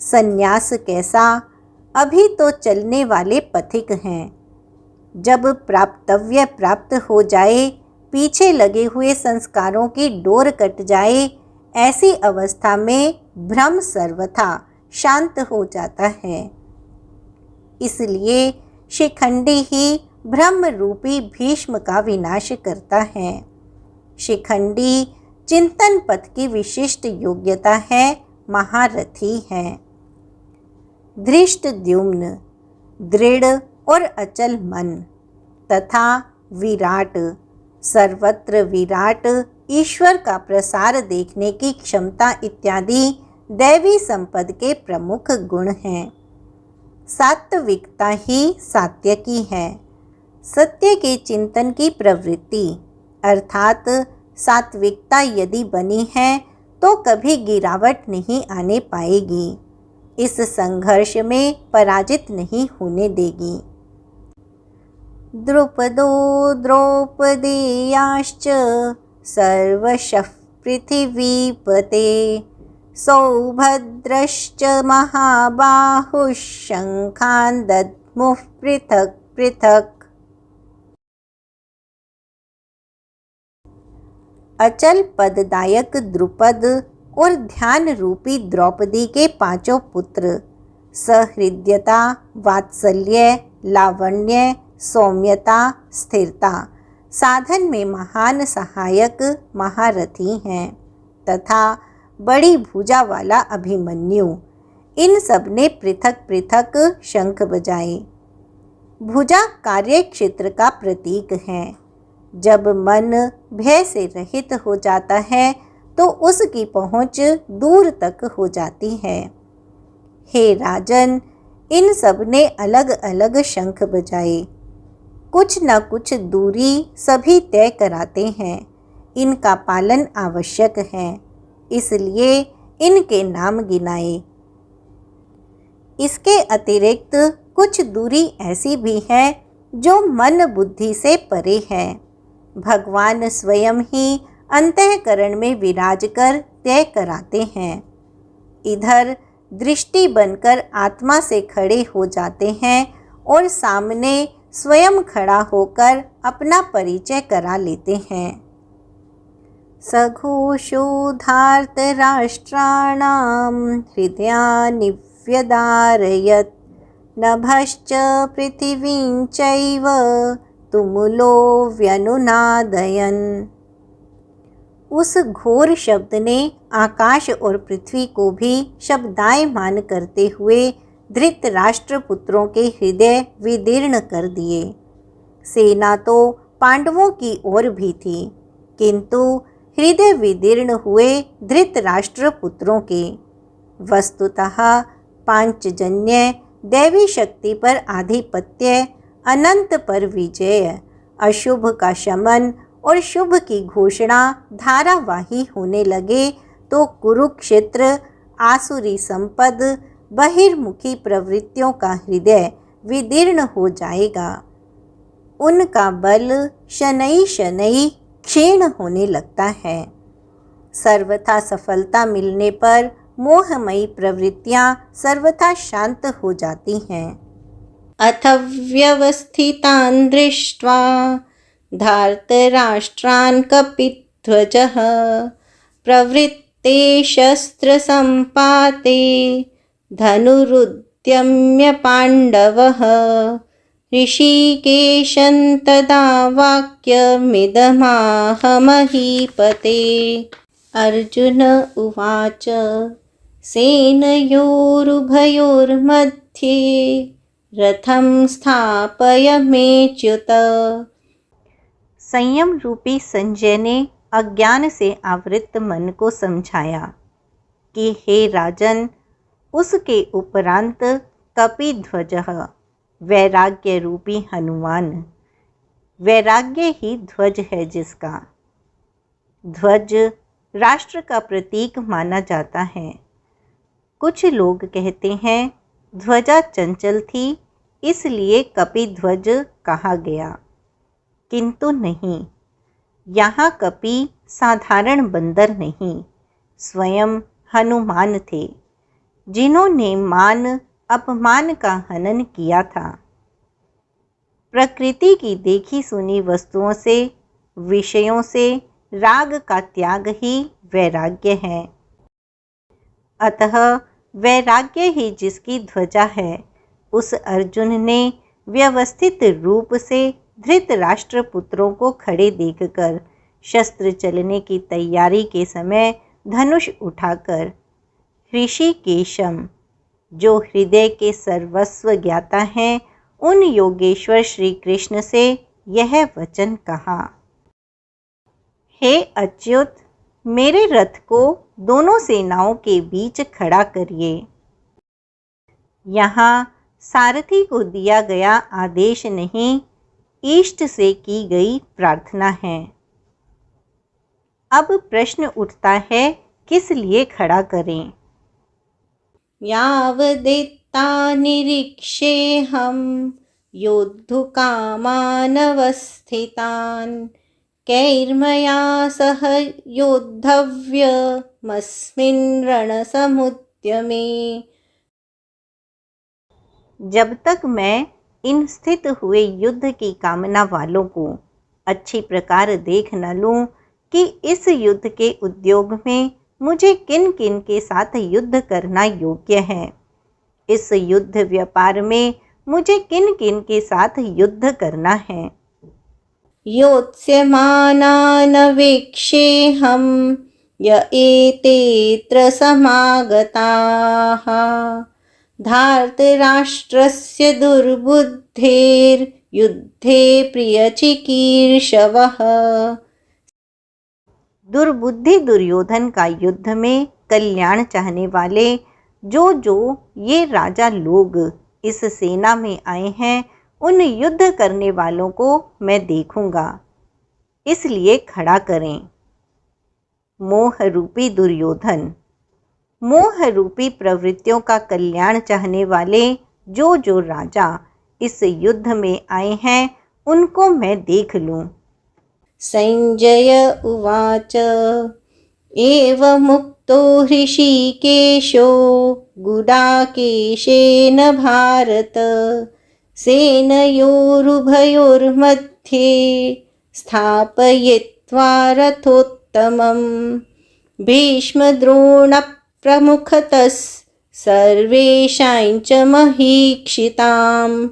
संन्यास कैसा, अभी तो चलने वाले पथिक हैं। जब प्राप्तव्य प्राप्त हो जाए, पीछे लगे हुए संस्कारों की डोर कट जाए, ऐसी अवस्था में भ्रम सर्वथा शांत हो जाता है। इसलिए शिखंडी ही ब्रह्म रूपी भीष्म का विनाश करता है। शिखंडी चिंतन पथ की विशिष्ट योग्यता है, महारथी है। धृष्टद्युम्न दृढ़ और अचल मन तथा विराट सर्वत्र विराट ईश्वर का प्रसार देखने की क्षमता इत्यादि दैवी संपद के प्रमुख गुण हैं। सात्विकता ही सात्यकी है। सत्य के चिंतन की प्रवृत्ति अर्थात सात्विकता यदि बनी है तो कभी गिरावट नहीं आने पाएगी, इस संघर्ष में पराजित नहीं होने देगी। द्रुपदो द्रौपदेयाश्च सर्वशः पृथिवीपते सौभद्रश्च महाबाहुः शंखान् दद्मुः पृथक् पृथक्। अचल पददायक द्रुपद और ध्यान रूपी द्रौपदी के पांचों पुत्र सहृदयता, वात्सल्य, लावण्य, सौम्यता, स्थिरता, साधन में महान सहायक महारथी हैं तथा बड़ी भुजा वाला अभिमन्यु। इन सब ने पृथक पृथक शंख बजाए। भुजा कार्य क्षेत्र का प्रतीक है। जब मन भय से रहित हो जाता है तो उसकी पहुंच दूर तक हो जाती है। हे राजन, इन सब ने अलग अलग शंख बजाए। कुछ न कुछ दूरी सभी तय कराते हैं। इनका पालन आवश्यक है, इसलिए इनके नाम गिनाए। इसके अतिरिक्त कुछ दूरी ऐसी भी है जो मन बुद्धि से परे है। भगवान स्वयं ही अंतःकरण में विराज कर तय कराते हैं। इधर दृष्टि बनकर आत्मा से खड़े हो जाते हैं और सामने स्वयं खड़ा होकर अपना परिचय करा लेते हैं। सघोषोधार्तराष्ट्राणां हृदयानि व्यदारयत् नभश्च पृथिवीं चैव तुमुलो व्यनुनादयन्। उस घोर शब्द ने आकाश और पृथ्वी को भी शब्दायमान करते हुए धृतराष्ट्र पुत्रों के हृदय विदीर्ण कर दिए। सेना तो पांडवों की ओर भी थी, किंतु हृदय विदीर्ण हुए धृतराष्ट्र पुत्रों के। वस्तुतः पांचजन्य दैवी शक्ति पर आधिपत्य, अनंत पर विजय, अशुभ का शमन और शुभ की घोषणा धारावाही होने लगे तो कुरुक्षेत्र, आसुरी संपद, बहिर्मुखी प्रवृत्तियों का हृदय विदीर्ण हो जाएगा। उनका बल शनै शनै क्षीण होने लगता है। सर्वथा सफलता मिलने पर मोहमयी प्रवृत्तियां सर्वथा शांत हो जाती हैं। अथ व्यवस्थितान् दृष्ट्वा धार्तराष्ट्रान् कपिध्वजः प्रवृत्ते शस्त्रसम्पाते धनुरुद्यम्य पाण्डवः। ऋषिकेशं तदा वाक्यमिदमाह महीपते। अर्जुन उवाच सेनयोरुभयोर्मध्ये रथं स्थापयमेच्युत। संयम रूपी संजय ने अज्ञान से आवृत मन को समझाया कि हे राजन, उसके उपरांत कपिध्वजः वैराग्य रूपी हनुमान, वैराग्य ही ध्वज है जिसका। ध्वज राष्ट्र का प्रतीक माना जाता है। कुछ लोग कहते हैं ध्वजा चंचल थी इसलिए कपिध्वज कहा गया, किंतु नहीं, यहाँ कपि साधारण बंदर नहीं, स्वयं हनुमान थे, जिन्होंने मान अपमान का हनन किया था। प्रकृति की देखी सुनी वस्तुओं से, विषयों से राग का त्याग ही वैराग्य है। अतः वैराग्य ही जिसकी ध्वजा है, उस अर्जुन ने व्यवस्थित रूप से धृतराष्ट्र पुत्रों को खड़े देखकर शस्त्र चलने की तैयारी के समय धनुष उठाकर ऋषिकेशम, जो हृदय के सर्वस्व ज्ञाता हैं, उन योगेश्वर श्री कृष्ण से यह वचन कहा। हे अच्युत, मेरे रथ को दोनों सेनाओं के बीच खड़ा करिए। यहाँ सारथी को दिया गया आदेश नहीं, इष्ट से की गई प्रार्थना है। अब प्रश्न उठता है, किस लिए खड़ा करें? यावदेता निरीक्षेऽहं योद्धुकामानवस्थितान् कैर्मया सह योद्धव्यमस्मिन् रणसमुद्यमे। जब तक मैं इन स्थित हुए युद्ध की कामना वालों को अच्छी प्रकार देख न लूं कि इस युद्ध के उद्योग में मुझे किन किन के साथ युद्ध करना योग्य है, इस युद्ध व्यापार में मुझे किन किन के साथ युद्ध करना है। योत्स्यमानानवेक्षेऽहं य एतेऽत्र समागताः धार्तराष्ट्रस्य दुर्बुद्धेर्युद्धे प्रियचिकीर्षवः। दुर्बुद्धि दुर्योधन का युद्ध में कल्याण चाहने वाले जो ये राजा लोग इस सेना में आए हैं, उन युद्ध करने वालों को मैं देखूंगा, इसलिए खड़ा करें। मोह रूपी दुर्योधन, मोह रूपी प्रवृत्तियों का कल्याण चाहने वाले जो जो राजा इस युद्ध में आए हैं उनको मैं देख लूं। संजय उवाच एवमुक्तो हृषीकेशो गुडाकेशेन भारत सेनयोरुभयोर्मध्ये स्थापयित्वा रथोत्तमम् भीष्मद्रोणप्रमुखतः सर्वेषां च महीक्षिताम्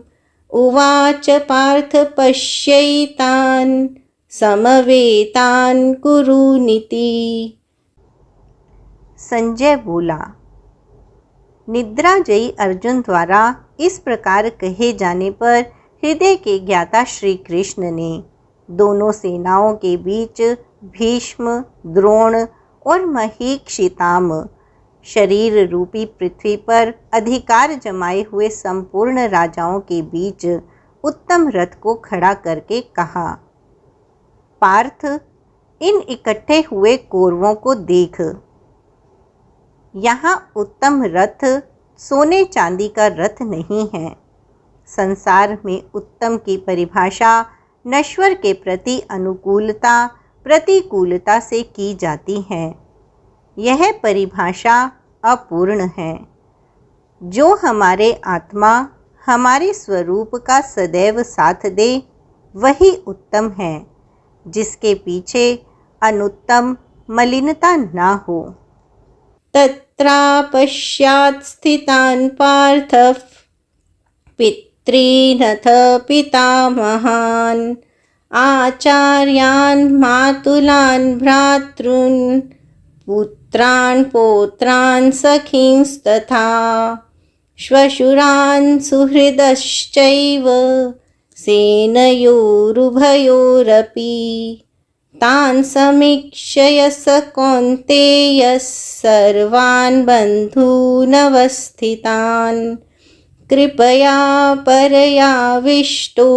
उवाच पार्थ पश्यैतान् समवेतान् कुरुनीति। संजय बोला, निद्राजयी अर्जुन द्वारा इस प्रकार कहे जाने पर हृदय के ज्ञाता श्री कृष्ण ने दोनों सेनाओं के बीच भीष्म, द्रोण और महीक्षिताम शरीर रूपी पृथ्वी पर अधिकार जमाए हुए संपूर्ण राजाओं के बीच उत्तम रथ को खड़ा करके कहा, पार्थ, इन इकट्ठे हुए कौरवों को देख। यहाँ उत्तम रथ सोने चांदी का रथ नहीं है। संसार में उत्तम की परिभाषा नश्वर के प्रति अनुकूलता प्रतिकूलता से की जाती है। यह परिभाषा अपूर्ण है। जो हमारे आत्मा हमारे स्वरूप का सदैव साथ दे वही उत्तम है, जिसके पीछे अनुत्तम मलिनता ना हो। तत्रापश्यात् स्थितान् पार्थः पितॄनथ पितामहान् आचार्यान् मातुलान् भ्रातॄन् पुत्रान् पौत्रान् सखींस्तथा श्वशुरान् सुहृदश्चैव सेनयोरुभयोरपि तान् समीक्ष्य स कौन्तेयः सर्वान् बन्धूनवस्थितान् कृपया परयाविष्टो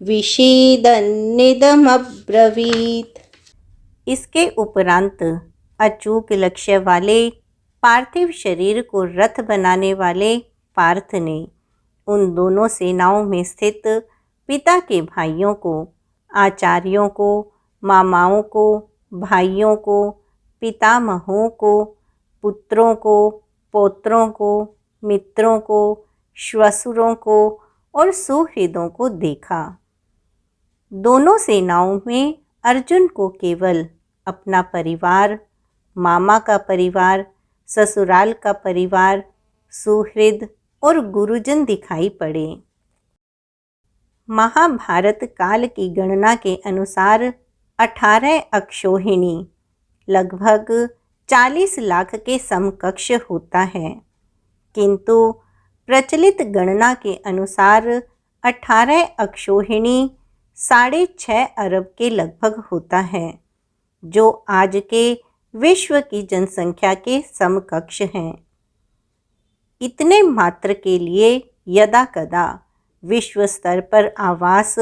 विषीदन्निदमब्रवीत्। इसके उपरांत अचूक लक्ष्य वाले पार्थिव शरीर को रथ बनाने वाले पार्थ ने उन दोनों सेनाओं में स्थित पिता के भाइयों को, आचार्यों को, मामाओं को, भाइयों को, पितामहों को, पुत्रों को, पौत्रों को, मित्रों को, श्वशुरों को और सुहृदों को देखा। दोनों सेनाओं में अर्जुन को केवल अपना परिवार, मामा का परिवार, ससुराल का परिवार, सुहृद और गुरुजन दिखाई पड़े। महाभारत काल की गणना के अनुसार 18 अक्षौहिणी लगभग 40 लाख के समकक्ष होता है, किंतु प्रचलित गणना के अनुसार 18 अक्षौहिणी 6.5 अरब के लगभग होता है, जो आज के विश्व की जनसंख्या के समकक्ष हैं। इतने मात्र के लिए यदा कदा विश्व स्तर पर आवास,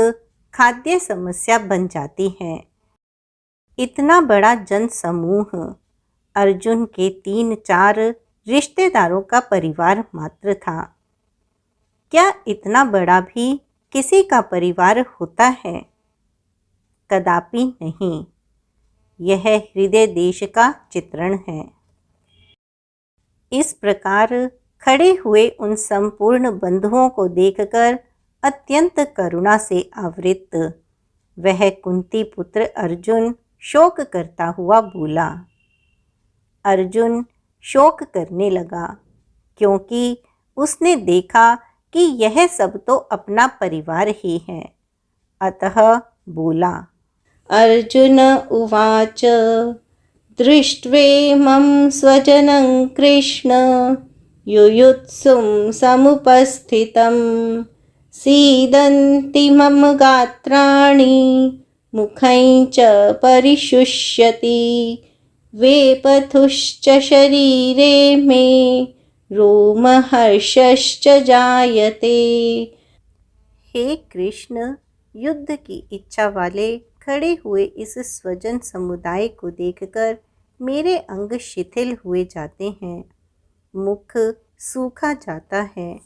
खाद्य समस्या बन जाती है। इतना बड़ा जनसमूह अर्जुन के 3-4 रिश्तेदारों का परिवार मात्र था। क्या इतना बड़ा भी किसी का परिवार होता है? कदापि नहीं। यह हृदय देश का चित्रण है। इस प्रकार खड़े हुए उन संपूर्ण बंधुओं को देखकर अत्यंत करुणा से आवृत वह कुंती पुत्र अर्जुन शोक करता हुआ बोला। अर्जुन शोक करने लगा क्योंकि उसने देखा कि यह सब तो अपना परिवार ही है। अतः बोला। अर्जुन उवाच दृष्ट्वेमं स्वजनं कृष्ण युयुत्सुं समुपस्थितं सीदन्ति मम गात्राणि मुखं च परिशुष्यति वेपथुश्च शरीरे मे रोमहर्षश्च जायते। हे कृष्ण, युद्ध की इच्छा वाले खड़े हुए इस स्वजन समुदाय को देखकर मेरे अंग शिथिल हुए जाते हैं, मुख सूखा जाता है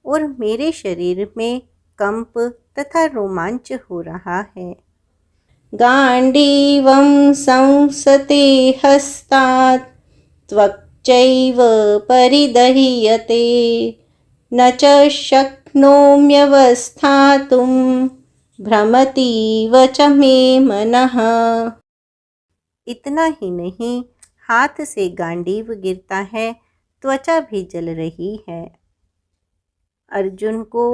और मेरे शरीर में कंप तथा रोमांच हो रहा है। गांडीवं संसते हस्तात् त्वक्चैव परिदह्यते न च शक्नोम्यवस्थातुं भ्रमतीव च मे मनः। इतना ही नहीं, हाथ से गांडीव गिरता है, त्वचा भी जल रही है। अर्जुन को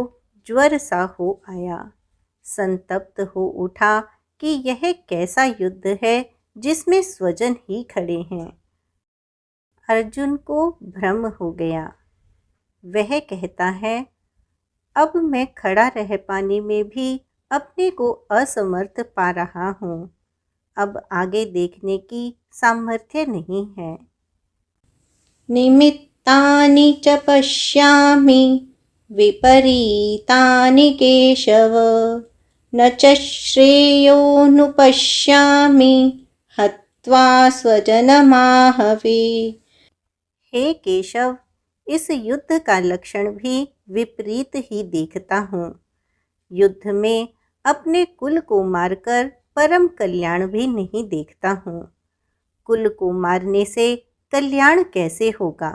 ज्वर सा हो आया, संतप्त हो उठा कि यह कैसा युद्ध है जिसमें स्वजन ही खड़े हैं। अर्जुन को भ्रम हो गया। वह कहता है, अब मैं खड़ा रह पाने में भी अपने को असमर्थ पा रहा हूँ। अब आगे देखने की सामर्थ्य नहीं है। निमित्तानि च पश्यामि विपरीतानि केशव न च श्रेयोनुपश्यामि हत्वा स्वजनमाहवे। हे केशव, इस युद्ध का लक्षण भी विपरीत ही देखता हूँ। युद्ध में अपने कुल को मारकर परम कल्याण भी नहीं देखता हूँ। कुल को मारने से कल्याण कैसे होगा।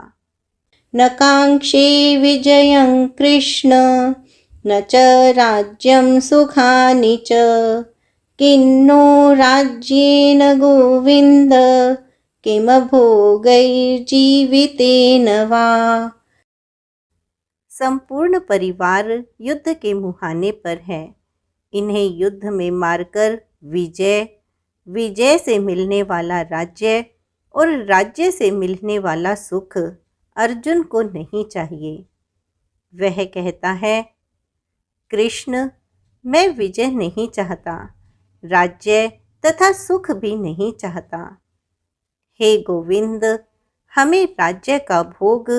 न कांक्षे विजयं कृष्ण न च राज्यं सुखानि च किन्नो राज्येन गोविन्द किम भोगैर्जीवितेन वा। संपूर्ण परिवार युद्ध के मुहाने पर है। इन्हें युद्ध में मारकर विजय से मिलने वाला राज्य और राज्य से मिलने वाला सुख अर्जुन को नहीं चाहिए। वह कहता है, कृष्ण, मैं विजय नहीं चाहता, राज्य तथा सुख भी नहीं चाहता। हे गोविंद, हमें राज्य का भोग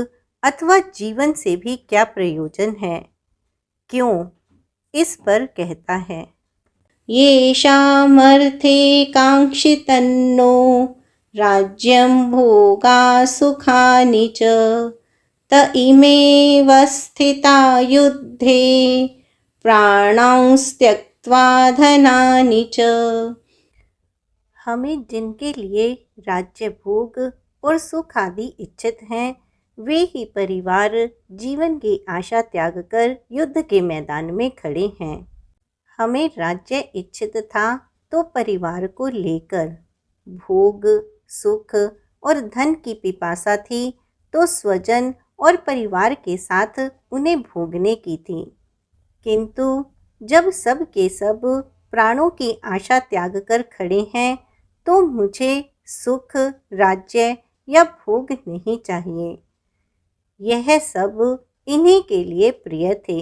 अथवा जीवन से भी क्या प्रयोजन है। क्यों, इस पर कहता है, येषामर्थे कांक्षितन्नो राज्यं भोगा सुखानि च त इमेव स्थिता युद्धे प्राणांस त्यक्त्वा धनानि च। हमें जिनके लिए राज्य भोग और सुख आदि इच्छित हैं, वे ही परिवार जीवन की आशा त्याग कर युद्ध के मैदान में खड़े हैं। हमें राज्य इच्छित था तो परिवार को लेकर, भोग सुख और धन की पिपासा थी तो स्वजन और परिवार के साथ उन्हें भोगने की थी। किंतु जब सब के सब प्राणों की आशा त्याग कर खड़े हैं, तो मुझे सुख, राज्य या भोग नहीं चाहिए। यह सब इन्हीं के लिए प्रिय थे।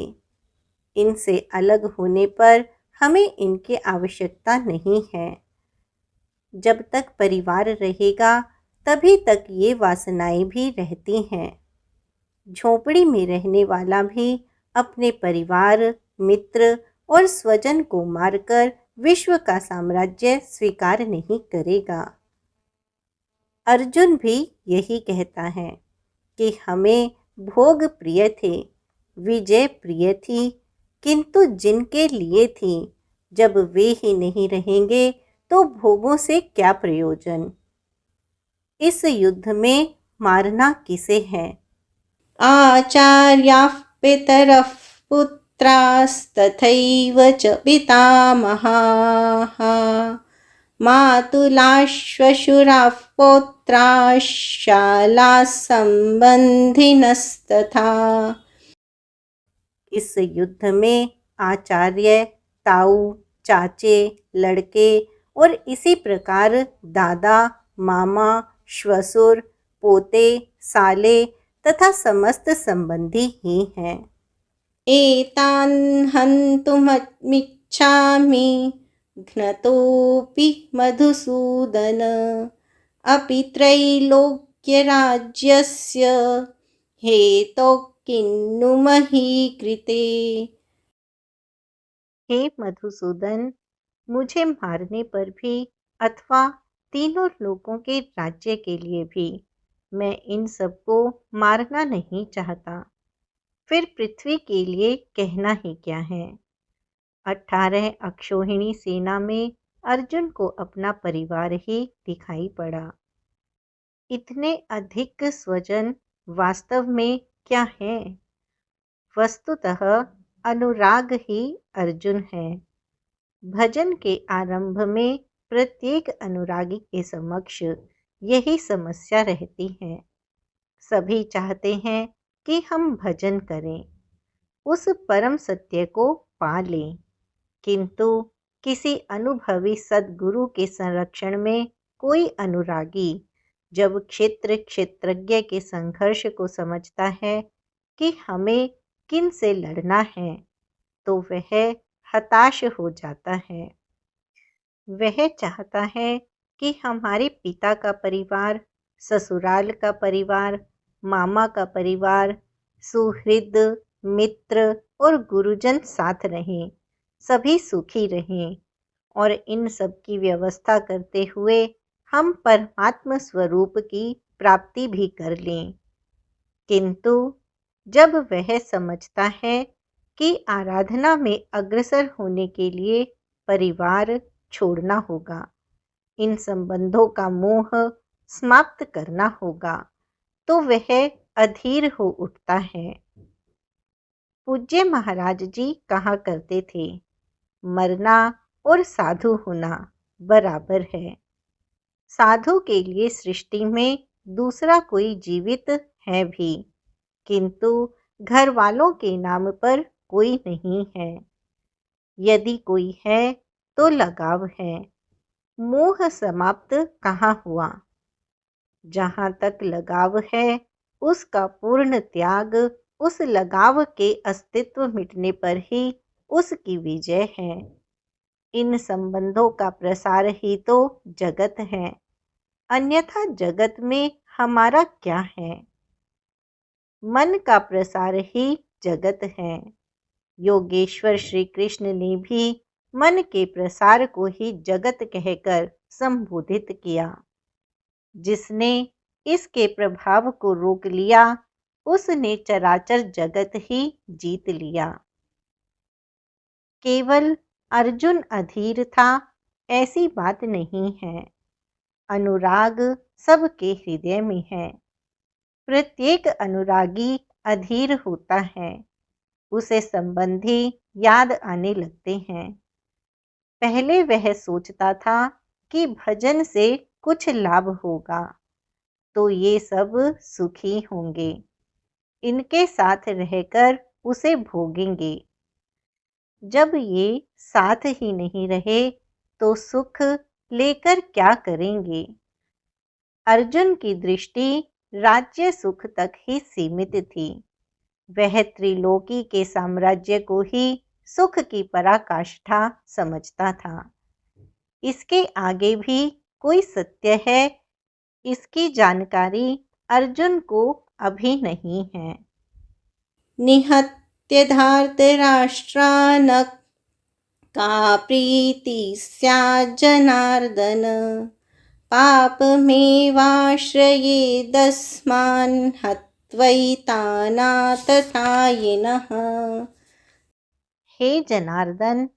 इनसे अलग होने पर हमें इनकी आवश्यकता नहीं है। जब तक परिवार रहेगा तभी तक ये वासनाएं भी रहती हैं। झोपड़ी में रहने वाला भी अपने परिवार, मित्र और स्वजन को मारकर विश्व का साम्राज्य स्वीकार नहीं करेगा। अर्जुन भी यही कहता है कि हमें भोग प्रिय थे, विजय प्रिय थी, किंतु जिनके लिए थी, जब वे ही नहीं रहेंगे तो भोगों से क्या प्रयोजन। इस युद्ध में मारना किसे है। आचार्याः पितरः पुत्रास्तथैव च पितामहाः मातुलाः श्वशुराः पौत्राः शालाः संबंधिनस्तथा। इस युद्ध में आचार्य, ताऊ, चाचे, लड़के और इसी प्रकार दादा, मामा, श्वशुर, पोते, साले तथा समस्त संबंधी ही हैं। एतान् हन्तुमिच्छामि घ्नतोऽपि मधुसूदन अपि त्रैलोक्यराज्यस्य हेतौ किन्नु मही कृते। हे मधुसूदन, मुझे मारने पर भी अथवा तीनों लोगों के राज्य के लिए भी। मैं इन सबको मारना नहीं चाहता। फिर पृथ्वी के लिए कहना ही क्या है। 18 अक्षौहिणी सेना में अर्जुन को अपना परिवार ही दिखाई पड़ा। इतने अधिक स्वजन वास्तव में क्या है? वस्तुतः अनुराग ही अर्जुन है। भजन के आरंभ में प्रत्येक अनुरागी के समक्ष यही समस्या रहती है। सभी चाहते हैं कि हम भजन करें, उस परम सत्य को पा लें, किंतु किसी अनुभवी सद्गुरु के संरक्षण में कोई अनुरागी जब क्षेत्रज्ञ के संघर्ष को समझता है कि हमें किन से लड़ना है, तो वह हताश हो जाता है। वह चाहता है कि हमारे पिता का परिवार, ससुराल का परिवार, मामा का परिवार, सुहृद, मित्र और गुरुजन साथ रहें, सभी सुखी रहें और इन सब की व्यवस्था करते हुए हम परमात्म स्वरूप की प्राप्ति भी कर लें। किंतु जब वह समझता है कि आराधना में अग्रसर होने के लिए परिवार छोड़ना होगा, इन संबंधों का मोह समाप्त करना होगा, तो वह अधीर हो उठता है। पूज्य महाराज जी कहा करते थे, मरना और साधु होना बराबर है। साधु के लिए सृष्टि में दूसरा कोई जीवित है भी, किंतु घर वालों के नाम पर कोई नहीं है। यदि कोई है तो लगाव है। मोह समाप्त कहाँ हुआ? जहाँ तक लगाव है, उसका पूर्ण त्याग, उस लगाव के अस्तित्व मिटने पर ही उसकी विजय है। इन संबंधों का प्रसार ही तो जगत है, अन्यथा जगत में हमारा क्या है? मन का प्रसार ही जगत है। योगेश्वर श्री कृष्ण ने भी मन के प्रसार को ही जगत कहकर संबोधित किया। जिसने इसके प्रभाव को रोक लिया, उसने चराचर जगत ही जीत लिया। केवल अर्जुन अधीर था, ऐसी बात नहीं है। अनुराग सबके हृदय में है। प्रत्येक अनुरागी अधीर होता है, उसे संबंधी याद आने लगते हैं। पहले वह सोचता था कि भजन से कुछ लाभ होगा, तो ये सब सुखी होंगे, इनके साथ रहकर उसे भोगेंगे। जब ये साथ ही नहीं रहे तो सुख लेकर क्या करेंगे? अर्जुन की दृष्टि राज्य सुख तक ही सीमित थी। वह त्रिलोकी के साम्राज्य को ही सुख की पराकाष्ठा समझता था। इसके आगे भी कोई सत्य है, इसकी जानकारी अर्जुन को अभी नहीं है। निहत्य धार्तराष्ट्रान् का प्रीति स्यात् जनार्दन, पापमेवाश्रयेदस्मान् हत्वैतानाततायिनः। हे जनार्दन,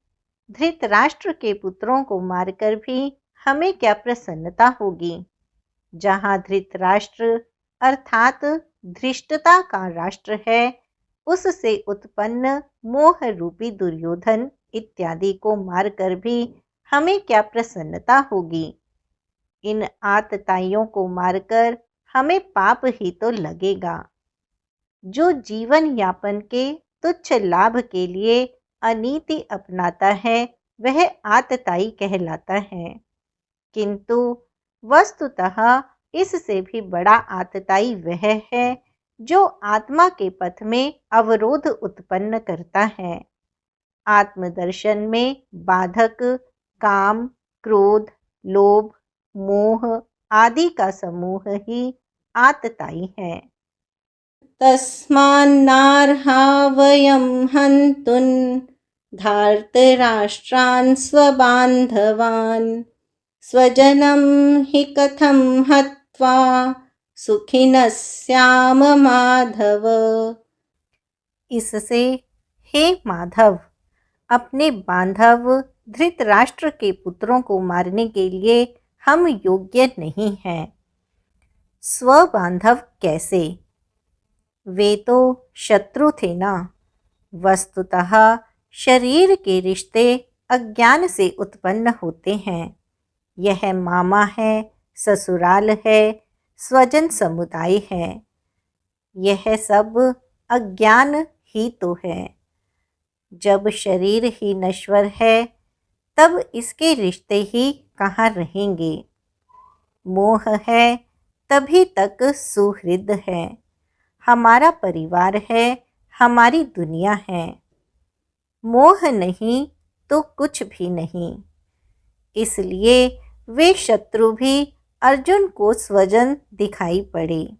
धृतराष्ट्र के पुत्रों को मारकर भी हमें क्या प्रसन्नता होगी? जहाँ धृतराष्ट्र अर्थात धृष्टता का राष्ट्र है, उससे उत्पन्न मोह रूपी दुर्योधन इत्यादि को मारकर भी हमें क्या प्रसन्नता होगी? इन आतताइयों को मारकर हमें पाप ही तो लगेगा। जो जीवन यापन के तुच्छ लाभ के लिए अनीति अपनाता है, वह आतताई कहलाता है। किंतु वस्तुतः इससे भी बड़ा आतताई वह है जो आत्मा के पथ में अवरोध उत्पन्न करता है। आत्मदर्शन में बाधक काम, क्रोध, लोभ, मोह आदि का समूह ही आतताई है। तस्मान्नार्हा वयं हन्तुं धार्तराष्ट्रान् स्वबान्धवान् स्वजनं हि कथं हत्वा सुखिनः स्याम माधव। इससे हे माधव, अपने बांधव धृतराष्ट्र के पुत्रों को मारने के लिए हम योग्य नहीं हैं। स्वबांधव कैसे? वे तो शत्रु थे ना। वस्तुतः शरीर के रिश्ते अज्ञान से उत्पन्न होते हैं। यह मामा है, ससुराल है, स्वजन समुदाय है। यह सब अज्ञान ही तो है। जब शरीर ही नश्वर है तब इसके रिश्ते ही कहाँ रहेंगे। मोह है तभी तक सुहृद है, हमारा परिवार है, हमारी दुनिया है। मोह नहीं तो कुछ भी नहीं। इसलिए वे शत्रु भी अर्जुन को स्वजन दिखाई पड़े।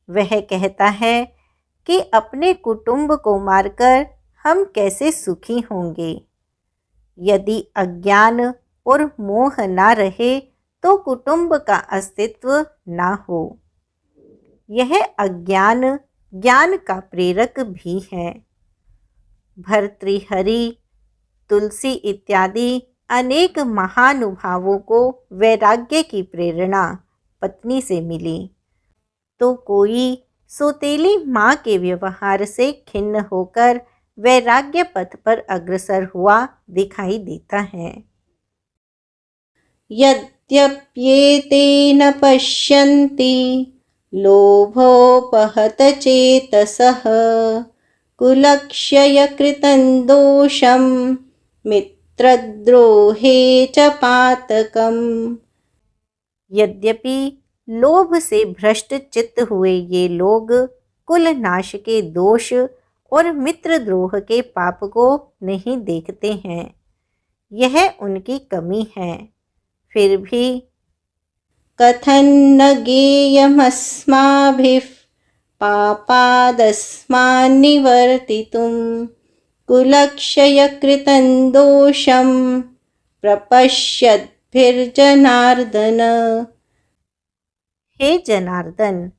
वह कहता है कि अपने कुटुंब को मारकर हम कैसे सुखी होंगे। यदि अज्ञान और मोह ना रहे तो कुटुंब का अस्तित्व ना हो। यह अज्ञान ज्ञान का प्रेरक भी है। भर्तृहरि, तुलसी इत्यादि अनेक महानुभावों को वैराग्य की प्रेरणा पत्नी से मिली, तो कोई सौतेली माँ के व्यवहार से खिन्न होकर वैराग्य पथ पर अग्रसर हुआ दिखाई देता है। यद्यप्येतेन पश्यन्ति लोभोपहत चेतसः कुलक्षयकृतं दोषं मित्रद्रोहे च पातकम्। यद्यपि लोभ से भ्रष्ट चित्त हुए ये लोग कुल नाश के दोष और मित्रद्रोह के पाप को नहीं देखते हैं। यह उनकी कमी है। फिर भी कथन्न ज्ञेयमस्माभिः पापादस्मान्निवर्तितुं कुलक्षयकृतं दोषं प्रपश्यद्भिर्जनार्दन। हे जनार्दन,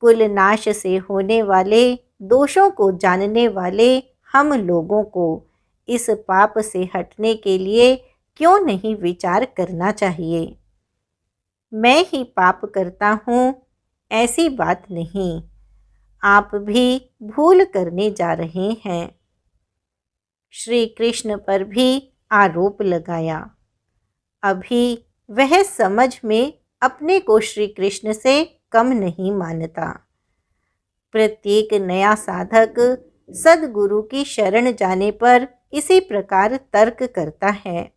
कुल नाश से होने वाले दोषों को जानने वाले हम लोगों को इस पाप से हटने के लिए क्यों नहीं विचार करना चाहिए। मैं ही पाप करता हूँ ऐसी बात नहीं, आप भी भूल करने जा रहे हैं। श्री कृष्ण पर भी आरोप लगाया। अभी वह समझ में अपने को श्री कृष्ण से कम नहीं मानता। प्रत्येक नया साधक सद्गुरु की शरण जाने पर इसी प्रकार तर्क करता है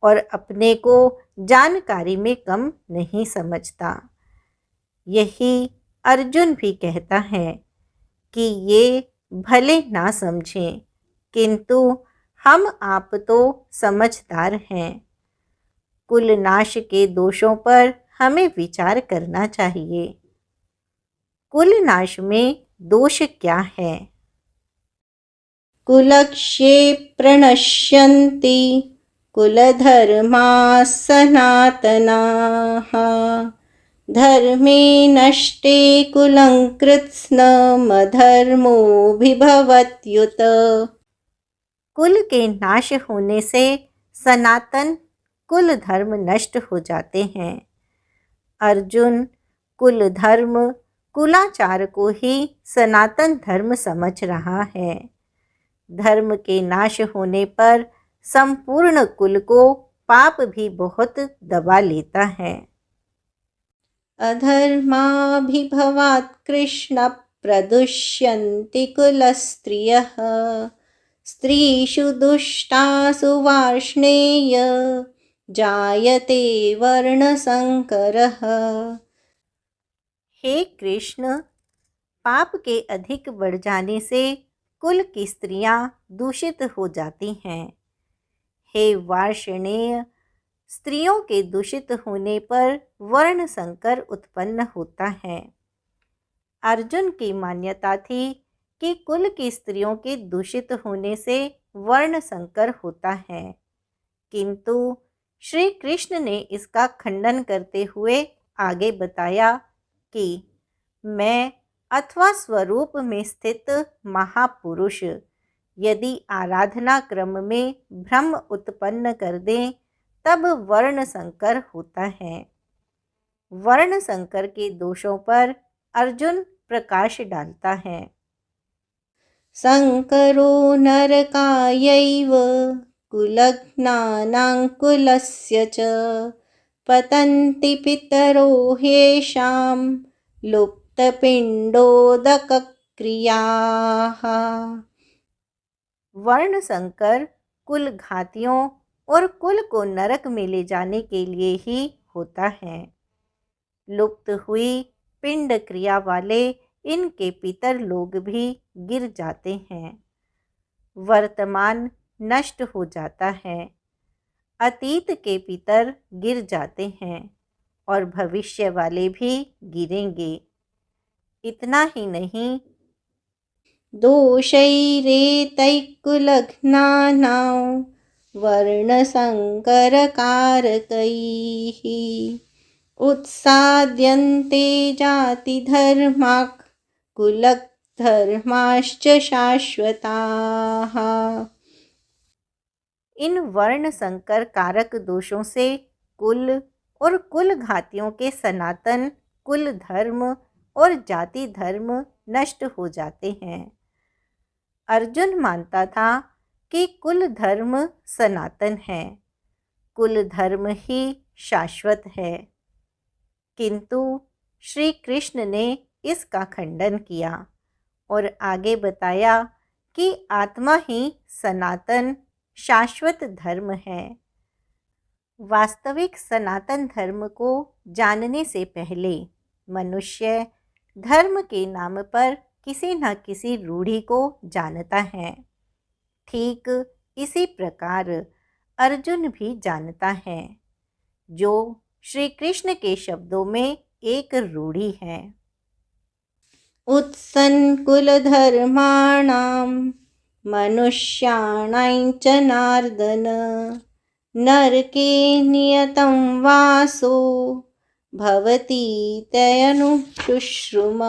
और अपने को जानकारी में कम नहीं समझता। यही अर्जुन भी कहता है कि ये भले ना समझें, किंतु हम आप तो समझदार हैं। कुल नाश के दोषों पर हमें विचार करना चाहिए। कुल नाश में दोष क्या है? कुलक्षये प्रणश्यन्ति कुलधर्माः सनातनाः धर्मे नष्टे कुलं कृत्स्नमधर्मोऽभिभवत्युत। कुल के नाश होने से सनातन कुल धर्म नष्ट हो जाते हैं। अर्जुन, कुल धर्म कुलाचार को ही सनातन धर्म समझ रहा है। धर्म के नाश होने पर संपूर्ण कुल को पाप भी बहुत दबा लेता है। अधर्माभिभवात् कृष्ण प्रदुष्यन्ति कुलस्त्रियः स्त्रीषु दुष्टासु वार्ष्णेय जायते वर्णसंकरः। हे कृष्ण, पाप के अधिक बढ़ जाने से कुल की स्त्रियां दूषित हो जाती हैं। हे वार्ष्णेय, स्त्रियों के दूषित होने पर वर्ण संकर उत्पन्न होता है। अर्जुन की मान्यता थी कि कुल की स्त्रियों के दूषित होने से वर्ण संकर होता है, किंतु श्री कृष्ण ने इसका खंडन करते हुए आगे बताया कि मैं अथवा स्वरूप में स्थित महापुरुष यदि आराधना क्रम में भ्रम उत्पन्न कर दें तब वर्ण संकर होता है। वर्ण संकर के दोषों पर अर्जुन प्रकाश डालता है। संकरो नरकायैव कुलघ्नानां कुलस्य च पतन्ति पितरो ह्येषां लुप्तपिण्डोदकक्रियाः। वर्ण संकर कुल घातियों और कुल को नरक में ले जाने के लिए ही होता है। लुप्त हुई पिंड क्रिया वाले इनके पितर लोग भी गिर जाते हैं। वर्तमान नष्ट हो जाता है, अतीत के पितर गिर जाते हैं और भविष्य वाले भी गिरेंगे। इतना ही नहीं, दोषैरेतैकुलघ्नानां वर्णसंकरकारकैः उत्साद्यन्ते जातिधर्माः कुलधर्माश्च शाश्वताः। इन वर्ण संकर कारक दोषों से कुल और कुल घातियों के सनातन कुल धर्म और जाति धर्म नष्ट हो जाते हैं। अर्जुन मानता था कि कुल धर्म सनातन है, कुल धर्म ही शाश्वत है, किंतु श्री कृष्ण ने इसका खंडन किया और आगे बताया कि आत्मा ही सनातन शाश्वत धर्म है। वास्तविक सनातन धर्म को जानने से पहले मनुष्य धर्म के नाम पर किसी न किसी रूढ़ी को जानता है। ठीक इसी प्रकार अर्जुन भी जानता है, जो श्री कृष्ण के शब्दों में एक रूढ़ी है। उत्सन्कुलधर्माणां मनुष्याणां च नार्दन नरके नियतं वासो भवतीत्यनुशुश्रुम।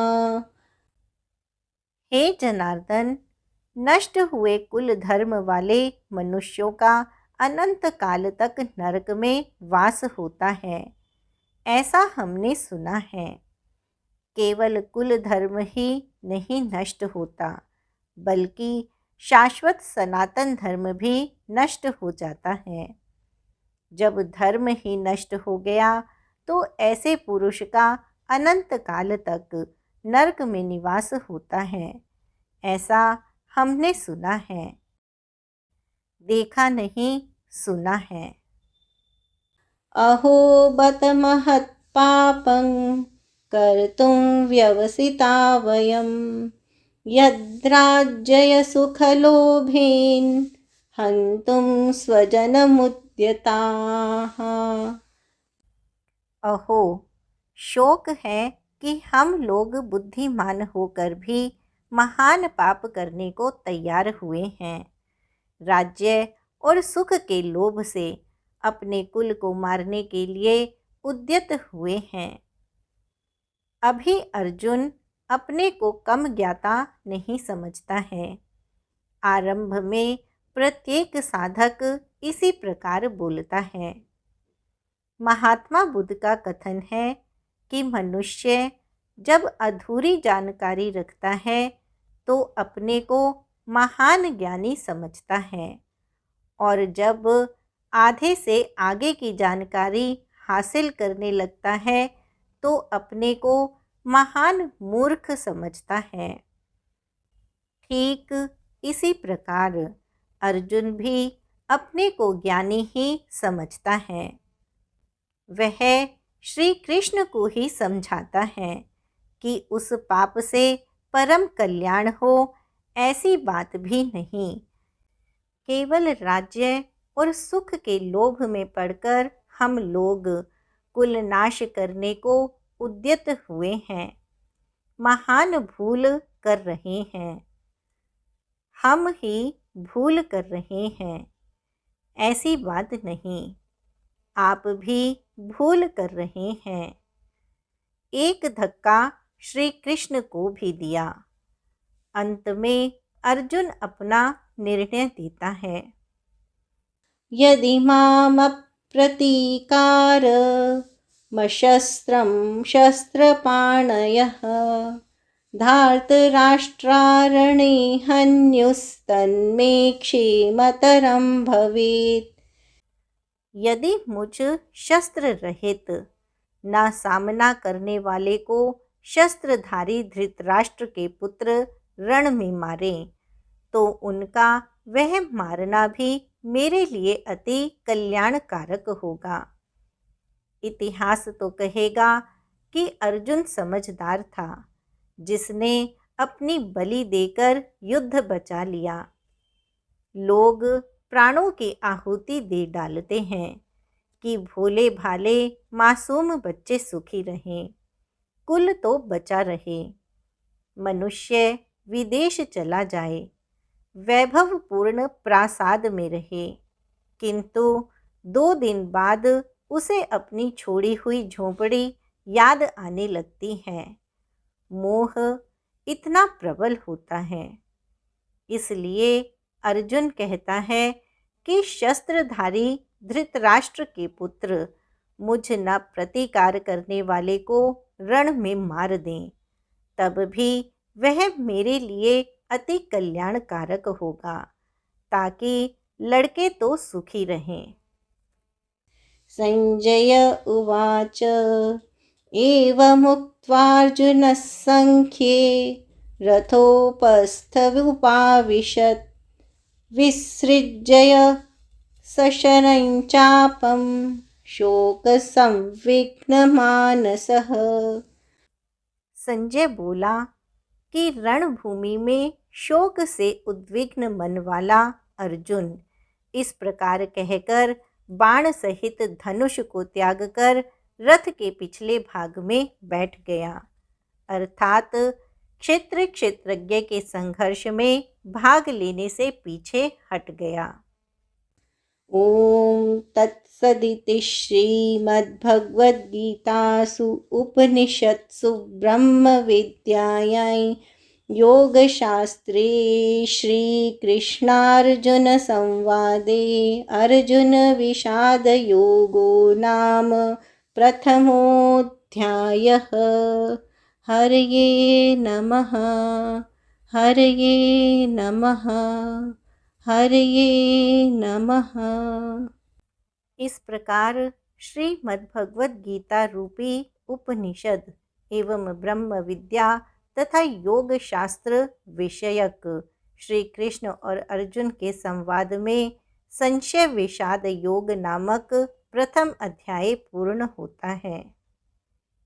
हे जनार्दन, नष्ट हुए कुल धर्म वाले मनुष्यों का अनंत काल तक नरक में वास होता है, ऐसा हमने सुना है। केवल कुल धर्म ही नहीं नष्ट होता, बल्कि शाश्वत सनातन धर्म भी नष्ट हो जाता है। जब धर्म ही नष्ट हो गया तो ऐसे पुरुष का अनंत काल तक नरक में निवास होता है, ऐसा हमने सुना है। देखा नहीं, सुना है। अहो बत महत् पापं कर्तुं व्यवसिता वयं यद्राज्य सुखलोभेन हन्तुं स्वजनमुद्यताः। अहो, शोक है कि हम लोग बुद्धिमान होकर भी महान पाप करने को तैयार हुए हैं। राज्य और सुख के लोभ से अपने कुल को मारने के लिए उद्यत हुए हैं। अभी अर्जुन अपने को कम ज्ञाता नहीं समझता है। आरंभ में प्रत्येक साधक इसी प्रकार बोलता है। महात्मा बुद्ध का कथन है कि मनुष्य जब अधूरी जानकारी रखता है तो अपने को महान ज्ञानी समझता है, और जब आधे से आगे की जानकारी हासिल करने लगता है तो अपने को महान मूर्ख समझता है। ठीक इसी प्रकार अर्जुन भी अपने को ज्ञानी ही समझता है। वह श्री कृष्ण को ही समझाता है कि उस पाप से परम कल्याण हो, ऐसी बात भी नहीं। केवल राज्य और सुख के लोभ में पड़कर हम लोग कुल नाश करने को उद्यत हुए हैं, महान भूल कर रहे हैं। हम ही भूल कर रहे हैं, ऐसी बात नहीं। आप भी भूल कर रहे हैं। एक धक्का श्री कृष्ण को भी दिया। अंत में अर्जुन अपना निर्णय देता है। यदि मामप्रतीकार मशस्त्रं शस्त्रपाणयः धार्तराष्ट्रारणे हन्युस्तन्मे क्षेमतरं भवेत्। यदि मुझ शस्त्र रहित ना सामना करने वाले को शस्त्रधारी धृतराष्ट्र के पुत्र रण में मारे तो उनका वह मारना भी मेरे लिए अति कल्याणकारक होगा। इतिहास तो कहेगा कि अर्जुन समझदार था, जिसने अपनी बलि देकर युद्ध बचा लिया। लोग प्राणों की आहुति दे डालते हैं कि भोले भाले मासूम बच्चे सुखी रहें, कुल तो बचा रहे, मनुष्य विदेश चला जाए, वैभवपूर्ण प्रासाद में रहे, किंतु 2 दिन बाद उसे अपनी छोड़ी हुई झोंपड़ी याद आने लगती है। मोह इतना प्रबल होता है। इसलिए अर्जुन कहता है कि शस्त्रधारी धृतराष्ट्र के पुत्र मुझ न प्रतिकार करने वाले को रण में मार दें, तब भी वह मेरे लिए अति कल्याणकारक होगा, ताकि लड़के तो सुखी रहें। संजय उवाच एवमुक्त्वार्जुनः संख्ये रथोपस्थमुपाविशत् विसृज्य सशरं चापं शोकसंविघ्नमानसः। संजय बोला कि रणभूमि में शोक से उद्विग्न मन वाला अर्जुन इस प्रकार कहकर बाण सहित धनुष को त्याग कर रथ के पिछले भाग में बैठ गया, अर्थात क्षेत्रज्ञ के संघर्ष में भाग लेने से पीछे हट गया। ओम तत्सदिति श्रीमद्भगवद्गीतासु उपनिषत्सु ब्रह्म विद्यायां योगशास्त्रे श्रीकृष्णार्जुन संवादे अर्जुन विषाद योगो नाम प्रथमोऽध्यायः। हरये नमः हरये नमः हरये नमः। इस प्रकार श्रीमद्भगवद गीता रूपी उपनिषद एवं ब्रह्म विद्या तथा योग शास्त्र विषयक श्री कृष्ण और अर्जुन के संवाद में संशय विषाद योग नामक प्रथम अध्याय पूर्ण होता है।